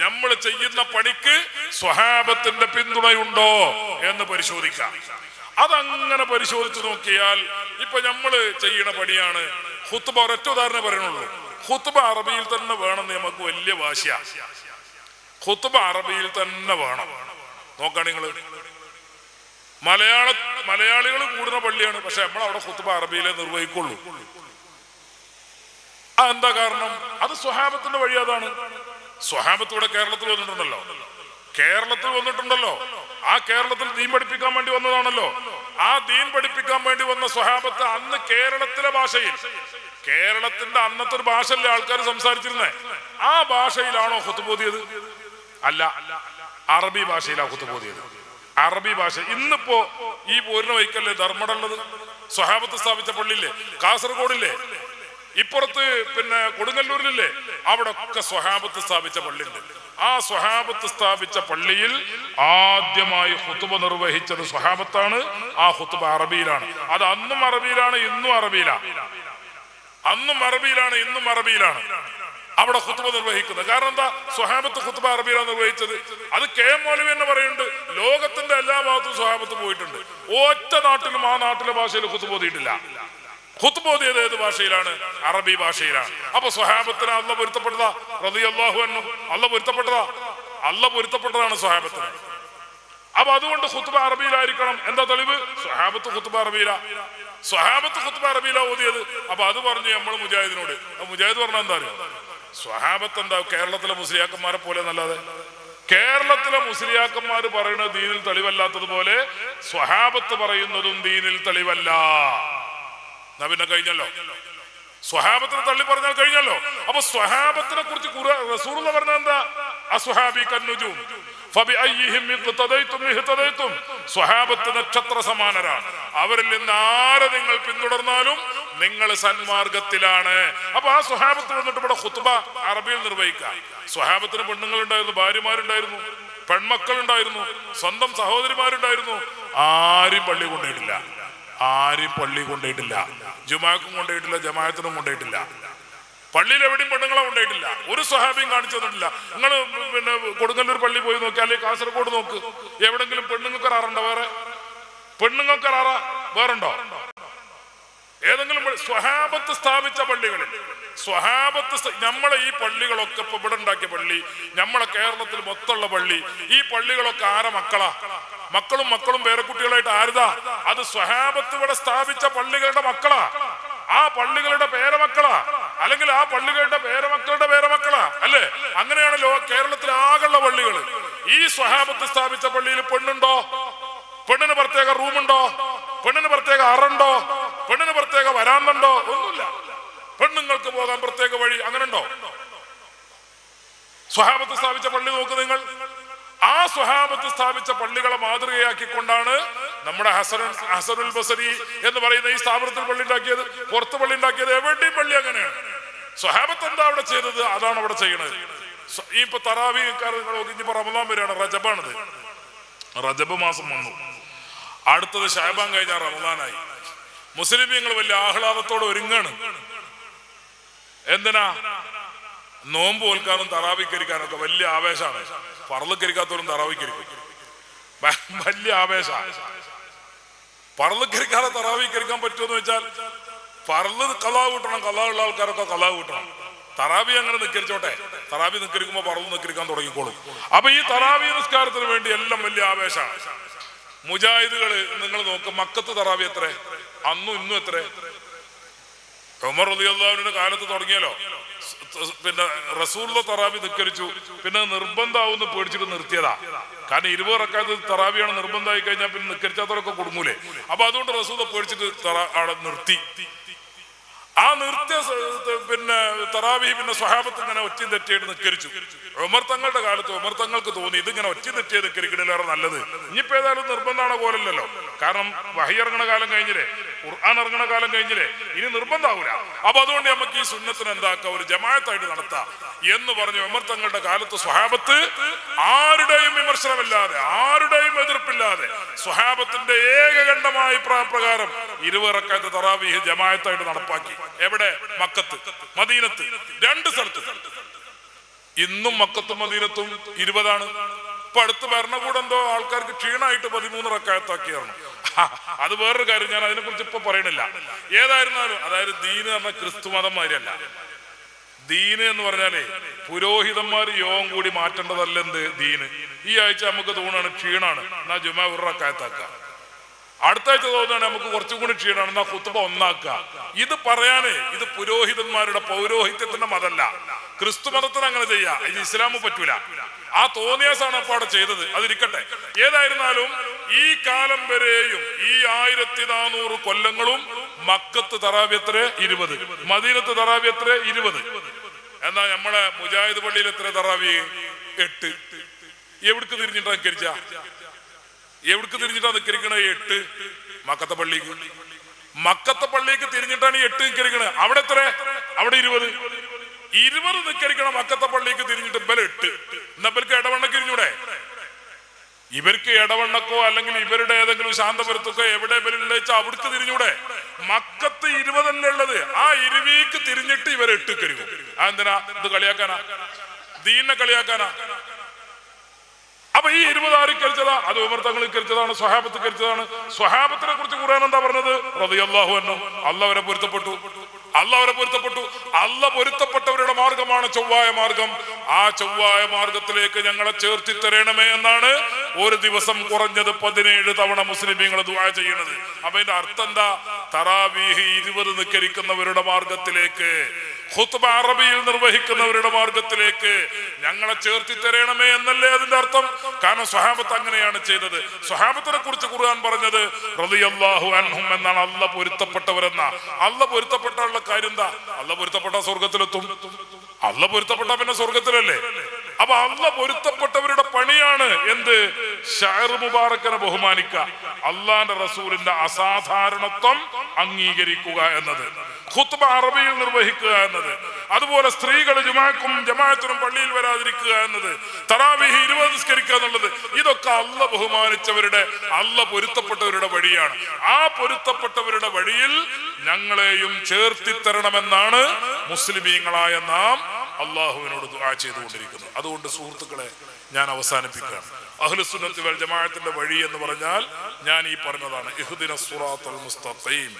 [SPEAKER 1] നമ്മൾ ചെയ്യുന്ന പണിക്ക് സ്വഹാബത്തിന്റെ പിന്തുണയുണ്ടോ എന്ന് പരിശോധിക്കാം. അതങ്ങനെ പരിശോധിച്ച് നോക്കിയാൽ ഇപ്പൊ നമ്മള് ചെയ്യണ പണിയാണ് ഖുത്ബ. ഒരൊറ്റ ഉദാഹരണം പറയണുള്ളൂ. ഖുത്ബ അറബിയിൽ തന്നെ വേണമെന്ന് നമുക്ക് വലിയ വാശിയാ. ഖുത്ബ അറബിയിൽ തന്നെ വേണം. നോക്കാണ് നിങ്ങള്, മലയാളികൾ കൂടുന്ന പള്ളിയാണ്, പക്ഷെ നമ്മൾ അവിടെ ഖുത്ബ അറബിയിലെ നിർവഹിക്കുള്ളൂ. എന്താ കാരണം? അത് സ്വഹാബത്തിന്റെ വഴി. അതാണ് സ്വഹാബത്ത് ഇവിടെ കേരളത്തിൽ വന്നിട്ടുണ്ടല്ലോ. ആ കേരളത്തിൽ ദീൻ പഠിപ്പിക്കാൻ വേണ്ടി വന്നതാണല്ലോ. ആ ദീൻ പഠിപ്പിക്കാൻ വേണ്ടി വന്ന സ്വഹാബത്ത് അന്ന് കേരളത്തിലെ ഭാഷയിൽ, കേരളത്തിന്റെ അന്നത്തെ ഒരു ഭാഷയല്ലേ ആൾക്കാർ സംസാരിച്ചിരുന്നേ, ആ ഭാഷയിലാണോ ഖുത്ബ ഓതിയത്? അല്ല, അറബി ഭാഷയിലാണ് ഖുത്ബ ഓതിയത്. അറബി ഭാഷ. ഇന്നിപ്പോ ഈ പോരിന വൈക്കല്ലേ ധർമ്മടമുള്ളത്? സ്വഹാബത്ത് സ്ഥാപിച്ച പള്ളിയില്ലേ? കാസർഗോഡില്ലേ? ഇപ്പുറത്ത് പിന്നെ കൊടുങ്ങല്ലൂരിലില്ലേ? അവിടെ ഒക്കെ സ്വഹാബത്ത് സ്ഥാപിച്ച പള്ളിയുണ്ട്. ആ സ്വഹാബത്ത് സ്ഥാപിച്ച പള്ളിയിൽ ആദ്യമായി ഖുത്ബ നിർവഹിച്ചത് സ്വഹാബത്താണ്. ആ ഖുത്ബ അറബിയിലാണ്. അത് അന്നും അറബിയിലാണ്, ഇന്നും അറബിയിലാണ്. അന്നും അറബിയിലാണ്, ഇന്നും അറബിയിലാണ് അവിടെ ഖുത്ബ നിർവഹിക്കുന്നത്. കാരണം എന്താ? സ്വഹാബത്ത് ഖുത്ബ അറബിയിലാണ് നിർവഹിച്ചത്. അത് കെ എം മൗലവി എന്ന് പറയുന്നുണ്ട്. ലോകത്തിന്റെ എല്ലാ ഭാഗത്തും സ്വഹാബത്ത് പോയിട്ടുണ്ട്. ഒറ്റ നാട്ടിലും ആ നാട്ടിലെ ഭാഷയിൽ ഖുത്ബ ഓതിയിട്ടില്ല. ഖുത്ബ ഓതിയത് ഏത് ഭാഷയിലാണ്? അറബി ഭാഷയിലാണ്. അപ്പൊ സ്വഹാബത്തിന് അല്ലാഹ് പൊരുത്തപ്പെട്ടതാ. റളിയല്ലാഹു അൻഹു അല്ലാഹ് പൊരുത്തപ്പെട്ടതാ. അല്ലാഹ് പൊരുത്തപ്പെട്ടതാണ് സ്വഹാബത്തിന്. അപ്പൊ അതുകൊണ്ട് ഖുത്ബ അറബിയിലായിരിക്കണം. എന്താ തെളിവ്? സ്വഹാബത്ത് ഖുത്ബ അറബിയിലാ. സ്വഹാബത്ത് ഖുത്ബ അറബിയിലാ ഓതിയത്. അപ്പൊ അത് പറഞ്ഞു നമ്മൾ മുജാഹിദിനോട്. മുജാഹിദ് പറഞ്ഞ എന്താ അറിയോ? സ്വഹാബത്ത് എന്താ കേരളത്തിലെ മുസ്ലിയാക്കന്മാരെ പോലെ എന്നല്ലാതെ. കേരളത്തിലെ മുസ്ലിയാക്കന്മാര് പറയുന്നത് ദീനിൽ തെളിവല്ലാത്തതുപോലെ സ്വഹാബത്ത് പറയുന്നതും ദീനിൽ തെളിവല്ല. എന്നാ പിന്നെ കഴിഞ്ഞല്ലോ, സ്വഹാബത്തിനെ തള്ളി പറഞ്ഞാൽ കഴിഞ്ഞല്ലോ. അപ്പൊ സ്വഹാബത്തിനെ കുറിച്ച് റസൂലുള്ളാഹി പറഞ്ഞത് എന്താ? അസ്ഹാബി കന്നുജൂം ഫബിഅയ്യിഹിം ഇഖ്തദൈതും ഇഹ്തദൈതും. സ്വഹാബത്ത് നക്ഷത്ര സമാനരാണ്. അവരിൽ നിന്ന് ആരെ നിങ്ങൾ പിന്തുടർന്നാലും നിങ്ങൾ സന്മാർഗത്തിലാണ്. അപ്പൊ ആ സ്വഹാബത്ത് വന്നിട്ട് ഇവിടെ ഖുത്ബ അറബിയിൽ നിർവഹിക്കാം. സ്വഹാബത്തിന് പെണ്ണുങ്ങളുണ്ടായിരുന്നു, ഭാര്യമാരുണ്ടായിരുന്നു, പെൺമക്കളുണ്ടായിരുന്നു, സ്വന്തം സഹോദരിമാരുണ്ടായിരുന്നു. ആരും പള്ളി കൊണ്ടുപോയിട്ടില്ല. ജുമാക്കും കൊണ്ടുപോയിട്ടില്ല, ജമാഅത്തിനും കൊണ്ടുപോയിട്ടില്ല. പള്ളിയിൽ എവിടെയും പെണ്ണുങ്ങളെ ഉണ്ടായിട്ടില്ല, ഒരു സ്വഹാബിയും കാണിച്ചു തന്നിട്ടില്ല. നിങ്ങൾ പിന്നെ കൊടുങ്ങല്ലൂർ പള്ളി പോയി നോക്കി, അല്ലെങ്കിൽ കാസർഗോഡ് നോക്ക്, എവിടെങ്കിലും പെണ്ണുങ്ങൾക്ക് ആറുണ്ടോ? പെണ്ണുങ്ങൾക്ക് വേറുണ്ടോ? ഏതെങ്കിലും സ്വഹാബത്ത് സ്ഥാപിച്ച പള്ളികളിൽ നമ്മളെ ഈ പള്ളികളൊക്കെ ഇപ്പൊ ഇവിടെ ഉണ്ടാക്കിയ പള്ളി, നമ്മളെ കേരളത്തിൽ മൊത്തമുള്ള പള്ളി, ഈ പള്ളികളൊക്കെ ആരെ മക്കളാ? മക്കളും പേരക്കുട്ടികളായിട്ട് ആരുതാ? അത് സ്വഹാബത്ത് ഇവിടെ സ്ഥാപിച്ച പള്ളികളുടെ മക്കളാ, ആ പള്ളികളുടെ പേരമക്കളാ, അല്ലെങ്കിൽ ആ പള്ളികളുടെ പേരമക്കളുടെ പേരമക്കളാ, അല്ലേ? അങ്ങനെയാണല്ലോ കേരളത്തിലെ ആകെയുള്ള പള്ളികൾ. ഈ സ്വഹാബത്ത് സ്ഥാപിച്ച പള്ളിയിൽ പെണ്ണുണ്ടോ? പെണ്ണിന് പ്രത്യേക റൂമുണ്ടോ? പെണ്ണിന് പ്രത്യേക അറുണ്ടോ? പെണ്ണിന് പ്രത്യേക വരാന്തണ്ടോ? ഒന്നുമില്ല. പെണ്ണുങ്ങൾക്ക് പോകാൻ പ്രത്യേക വഴി അങ്ങനെ ഉണ്ടോ? സ്വഹാബത്ത് സ്ഥാപിച്ച പള്ളി നോക്ക് നിങ്ങൾ. ആ സ്വഹാബത്ത് സ്ഥാപിച്ച പള്ളികളെ മാതൃകയാക്കിക്കൊണ്ടാണ് നമ്മുടെ ഹസനുൽ ബസരി എന്ന് പറയുന്ന ഈ സ്ഥാപനത്തിൽ പള്ളി ഉണ്ടാക്കിയത്, പുറത്ത് പള്ളി ഉണ്ടാക്കിയത്. എവിടെയും പള്ളി അങ്ങനെയാണ്. സ്വഹാബത്ത് എന്താ അവിടെ ചെയ്തത്, അതാണ് അവിടെ ചെയ്യണത്. ഈ ഇപ്പൊ തറാവീഹ്ക്കാർ നിങ്ങൾ നോക്കി, ഇനിയിപ്പോ റമദാൻ വരെയാണ്, റജബാണിത്, റജബ് മാസം വന്നു, അടുത്തത് ശഅബാൻ കഴിഞ്ഞാൽ റമദാനായി. മുസ്ലിമീങ്ങൾ വലിയ ആഹ്ലാദത്തോടെ ഒരുങ്ങാണ്. എന്തിനാ? നോമ്പ് ഓൽക്കാനും തറാവിക്കരിക്കാനൊക്കെ വലിയ ആവേശമാണ്. പറളിക്കരിക്കാത്തവരും തറാവിക്കരിക്കും, വലിയ ആവേശ. പറളിക്കരിക്കാതെ തറാവിക്കരിക്കാൻ പറ്റുമെന്ന് വെച്ചാൽ പറള് കലാവ് കിട്ടണം, കലാവുള്ള ആൾക്കാരൊക്കെ കലാവ് കിട്ടണം. തറാവി അങ്ങനെ നിക്കരിച്ചോട്ടെ, തറാവി നിക്കരിക്കുമ്പോ പറള് നിക്കരിക്കാൻ തുടങ്ങിക്കോളും. അപ്പൊ ഈ തറാവി നിസ്കാരത്തിന് വേണ്ടി എല്ലാം വലിയ ആവേശമാണ്. മുജാഹിദുകള് നിങ്ങൾ നോക്ക്, മക്കത്ത് തറാവി എത്ര, അന്നും ഇന്നും എത്ര? ഉമർ റളിയല്ലാഹുവിന്റെ കാലത്ത് തുടങ്ങിയല്ലോ. പിന്നെ റസൂലുള്ള തറാവി നിക്കരിച്ചു, പിന്നെ നിർബന്ധമാവുന്ന പേടിച്ചിട്ട് നിർത്തിയതാ. കാരണം 20 റക്അത്ത് തറാവിയാണ് നിർബന്ധമായി കഴിഞ്ഞാൽ പിന്നെ നിക്കരിച്ചാത്തവരൊക്കെ കൊടുങ്ങൂലേ. അപ്പൊ അതുകൊണ്ട് റസൂല പേടിച്ചിട്ട് അവിടെ നിർത്തി. ആ നിർത്തിയ പിന്നെ തറാവി പിന്നെ സ്വഹാബത്ത് ഇങ്ങനെ ഒറ്റയും തെറ്റിയായിട്ട് നിക്കരിച്ചു. ഉമർ തങ്ങളുടെ കാലത്ത് ഉമർ തങ്ങൾക്ക് തോന്നി ഇതിങ്ങനെ ഒറ്റയും തെറ്റിയെ നിക്കരിക്കണേലേറെ നല്ലത്. ഇനിയിപ്പോ ഏതായാലും നിർബന്ധമാണോ പോലല്ലോ, കാരണം വഹി ഇറങ്ങണ കാലം കഴിഞ്ഞില്ലേ, ഖുർആൻ ഇറങ്ങണ കാലം കഴിഞ്ഞില്ലേ, ഇനി നിർബന്ധമാവൂല. അപ്പൊ അതുകൊണ്ട് നമുക്ക് ഈ സുന്നത്തിന് എന്താക്കാം, ഒരു ജമാഅത്തായിട്ട് നടത്താം എന്ന് പറഞ്ഞു. ഉമർ തങ്ങളുടെ കാലത്ത് സ്വഹാബത്ത് ആരുടെയും വിമർശനമില്ലാതെ, ആരുടെയും എതിർപ്പില്ലാതെ, സ്വഹാബത്തിന്റെ ഏകകണ്ഠമായ പ്രകാരം 20 റക്അത്ത് തറാവീഹ് ജമാഅത്തായിട്ട് നടപ്പാക്കി. എവിടെ? മക്കത്ത്, മദീനത്ത്, 2 സ്ഥലത്ത്. ഇന്നും മക്കത്തും മദീനത്തും 20ആണ്. ഇപ്പൊ അടുത്ത് ഭരണകൂടം എന്തോ ആൾക്കാർക്ക് ക്ഷീണമായിട്ട് 13 റക്അത്താക്കിയാണ്. അത് വേറൊരു കാര്യം, ഞാൻ അതിനെ കുറിച്ച് ഇപ്പൊ പറയണില്ല. ഏതായിരുന്നാലും അതായത് ദീന് പറഞ്ഞ ക്രിസ്തു മതം മാതിരിയല്ല. ദീന് എന്ന് പറഞ്ഞാലേ പുരോഹിതന്മാർ യോഗം കൂടി മാറ്റേണ്ടതല്ല. എന്ത് ദീന്? ഈ ആഴ്ച നമുക്ക് തോന്നുകയാണ് ക്ഷീണാണ്, എന്നാ ജുമാ 1 റക്അത്താക്കുക. അടുത്ത ആഴ്ച തോന്നുകയാണ് നമുക്ക് കുറച്ചും കൂടി ക്ഷീണാണ്, എന്നാ ഖുത്ബ ഒന്നാക്കുക. ഇത് പറയാനേ ഇത് പുരോഹിതന്മാരുടെ പൗരോഹിത്യത്തിന്റെ മതമല്ല. ക്രിസ്തു മതത്തിന് അങ്ങനെ ചെയ്യാം, ഇത് ഇസ്ലാമു പറ്റൂല. ആ തോന്നിയാസാണ് അപ്പൊ അവിടെ ചെയ്തത്. അതിരിക്കട്ടെ. ഏതായിരുന്നാലും ഈ കാലം വരെയും ഈ 1400 കൊല്ലങ്ങളും മക്കത്ത് തറാവി എത്ര? 20. മദീനത്ത് തറാവി എത്ര? 20. എന്നാ നമ്മളെ മുജാഹിദ് പള്ളിയിൽ എത്ര തറാവി? 8. എവിടക്ക് തിരിഞ്ഞിട്ടാ നിക്കരിച്ച? എവിടക്ക് തിരിഞ്ഞിട്ടാ നിക്കരിക്കണേ? 8. മക്കത്തെ പള്ളിക്ക്. മക്കത്തെ പള്ളിക്ക് തിരിഞ്ഞിട്ടാണ് 8 നിക്കരിക്കണേ. അവിടെ എത്ര? അവിടെ 20. 20 നിക്കരിക്കണം മക്കത്തെ പള്ളിക്ക് തിരിഞ്ഞിട്ട്. ബല 8. എന്നാ ബൽക്ക് ഇടവണ്ണക്ക് തിരിഞ്ഞൂടെ? ഇവർക്ക് ഇടവണ്ണക്കോ അല്ലെങ്കിൽ ഇവരുടെ ഏതെങ്കിലും ശാന്തപുരത്തൊക്കെ എവിടെ ബലുള്ള വെച്ചാൽ അവിടക്ക് തിരിഞ്ഞൂടെ? മക്കത്ത് 20 അല്ലേ ഉള്ളത്. ആ 20ക്ക് തിരിഞ്ഞിട്ട് ഇവർ 8 കരിക്കും. എന്തിനാ? ഇത് കളിയാക്കാനാ? ദീനെ കളിയാക്കാനാ? അപ്പൊ ഈ 20 ആര് കരിച്ചതാ? അത് ഉമർ തങ്ങൾ കരിച്ചതാണ്, സ്വഹാബത്ത് കരിച്ചതാണ്. സ്വഹാബത്തിനെ കുറിച്ച് ഖുർആൻ എന്താ പറഞ്ഞത്? റളിയല്ലാഹു അൻഹു. അല്ലാഹു അവരെ പൊരുത്തപ്പെട്ടു. അല്ല പൊരുത്തപ്പെട്ടവരുടെ മാർഗമാണ് ചൊവ്വായ മാർഗം. ആ ചൊവ്വായ മാർഗത്തിലേക്ക് ഞങ്ങളെ ചേർത്തി തരണമേ എന്നാണ് ഒരു ദിവസം കുറഞ്ഞത് 17 തവണ മുസ്ലിമീങ്ങൾ ദുആ ചെയ്യുന്നത്. അപ്പൊ അതിന്റെ അർത്ഥം എന്താ? തറാവീഹ് 20 നിക്കരിക്കുന്നവരുടെ മാർഗത്തിലേക്ക്, ഖുത്ബ അറബിയിൽ നിർവഹിക്കുന്നവരുടെ മാർഗത്തിലേക്ക് ഞങ്ങളെ ചേർത്തി തരണമേ എന്നല്ലേ അതിന്റെ അർത്ഥം. കാരണം സ്വഹാബത്ത് അങ്ങനെയാണ് ചെയ്തത്. സ്വഹാബത്തിനെ കുറിച്ച് ഖുർആൻ പറഞ്ഞത് റളിയല്ലാഹു അൻഹും എന്നാണ്. അല്ല പൊരുത്തപ്പെട്ടവരെന്ന. അല്ല പൊരുത്തപ്പെട്ട കാര്യം എന്താ? അല്ല പൊരുത്തപ്പെട്ട സ്വർഗത്തിലെത്തും. അല്ല പൊരുത്തപ്പെട്ട പിന്നെ സ്വർഗത്തിലല്ലേ. അപ്പൊ അല്ല പൊരുത്തപ്പെട്ടവരുടെ പണിയാണ് എന്ത്? ഷഅർ മുബാറക്കനെ ബഹുമാനിക്കുക, അള്ളാന്റെ റസൂലിന്റെ അസാധാരണത്വം അംഗീകരിക്കുക എന്നത്, ഖുത്ബ അറബിയിൽ നിർവഹിക്കുക എന്നത്. അതുപോലെ സ്ത്രീകൾ ജുമാക്കും ജമാഅത്തിനും പള്ളിയിൽ വരാതിരിക്കുക എന്നത്, തറാവീഹ് 20 നിസ്കരിക്കുക എന്നുള്ളത്, ഇതൊക്കെ അല്ല ബഹുമാനിച്ചവരുടെ, അല്ല പൊരുത്തപ്പെട്ടവരുടെ വഴിയാണ്. ആ പൊരുത്തപ്പെട്ടവരുടെ വഴിയിൽ ഞങ്ങളെയും ചേർത്തിത്തരണമെന്നാണ് മുസ്ലിമീങ്ങളായ നാം അള്ളാഹുവിനോട് ദുആ ചെയ്തുകൊണ്ടിരിക്കുന്നത്. അതുകൊണ്ട് സുഹൃത്തുക്കളെ, ഞാൻ അവസാനിപ്പിക്കുകയാണ്. അഹ്ലുസുന്നത്തി വൽ ജമാഅത്തിന്റെ വഴി എന്ന് പറഞ്ഞാൽ ഞാൻ ഈ പറഞ്ഞതാണ്. ഇഹ്ദിനസ് സിറാത്തൽ മുസ്തഖീം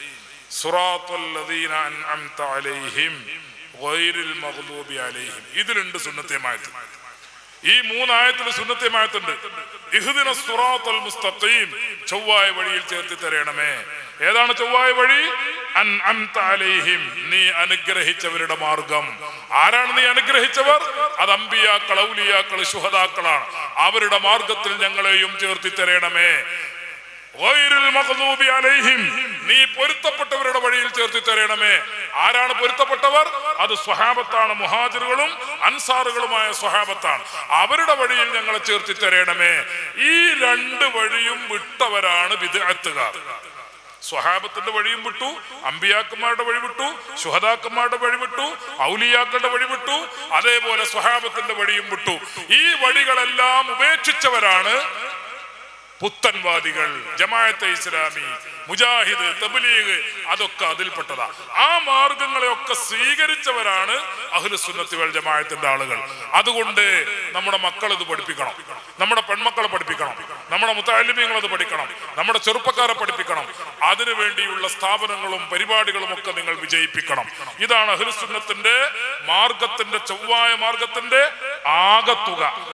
[SPEAKER 1] സിറാത്തൽ ലദീന അൻഅംത അലൈഹിം ഗൈറിൽ മഗ്ദൂബി അലൈഹിം. ഇതിലുണ്ട് സുന്നത്തിയമായത്. ഈ 3 ആയത്തിൽ സുന്നത്തിയമായത്തുണ്ട്. ഇഹ്ദിനസ് സിറാത്തൽ മുസ്തഖീം, ചൊവ്വായ വഴിയിൽ ചേർത്തി തരണമേ. ഏതാണ് ചൊവ്വായ വഴി? അൻഅംത അലൈഹിം, നീ അനുഗ്രഹിച്ചവരുടെ മാർഗം. ആരാണ് നീ അനുഗ്രഹിച്ചവർ? അത് അമ്പിയാക്കൾ, ഔലിയാക്കൾ, ശുഹദാക്കളാണ്. അവരുടെ മാർഗത്തിൽ ഞങ്ങളെയും ചേർത്തി തരണമേ. ഗൈറിൽ മഗ്ദൂബി അലൈഹിം, നീ പൊരുത്തപ്പെട്ടവരുടെ വഴിയിൽ ചേർത്തി തരണമേ. ആരാണ് പൊരുത്തപ്പെട്ടവർ? അത് സ്വഹാബത്താണ്. മുഹാജിറുകളും അൻസാറുകളുമായ സ്വഹാബത്താണ്. അവരുടെ വഴിയിൽ ഞങ്ങളെ ചേർത്തി തരണമേ. ഈ 2 വഴിയും വിട്ടവരാണ് ബിദ്അത്തുകാർ. സ്വഹാബത്തിന്റെ വഴിയും വിട്ടു, അമ്പിയാക്കന്മാരുടെ വഴി വിട്ടു, ശുഹദാക്കന്മാരുടെ വഴി വിട്ടു, ഔലിയാക്കളുടെ വഴി വിട്ടു, അതേപോലെ സ്വഹാബത്തിന്റെ വഴിയും വിട്ടു. ഈ വഴികളെല്ലാം ഉപേക്ഷിച്ചവരാണ് പുത്തൻവാദികൾ, ജമാഅത്തെ ഇസ്ലാമി, മുജാഹിദ്, തബ്ലീഗ്, അതൊക്കെ അതിൽപ്പെട്ടതാ. ആ മാർഗങ്ങളെയൊക്കെ സ്വീകരിച്ചവരാണ് അഹ്ലുസുന്നത്തി വൽ ജമാഅത്തിന്റെ ആളുകൾ. അതുകൊണ്ട് നമ്മുടെ മക്കൾ ഇത് പഠിപ്പിക്കണം, നമ്മുടെ പെൺമക്കളെ പഠിപ്പിക്കണം, നമ്മുടെ മുതഅല്ലിമീങ്ങൾ അത് പഠിക്കണം, നമ്മുടെ ചെറുപ്പക്കാരെ പഠിപ്പിക്കണം. അതിനു വേണ്ടിയുള്ള സ്ഥാപനങ്ങളും പരിപാടികളും ഒക്കെ നിങ്ങൾ വിജയിപ്പിക്കണം. ഇതാണ് അഹ്ലുസുന്നത്തിന്റെ മാർഗത്തിന്റെ, ചൊവ്വായ മാർഗത്തിന്റെ ആകത്തുക.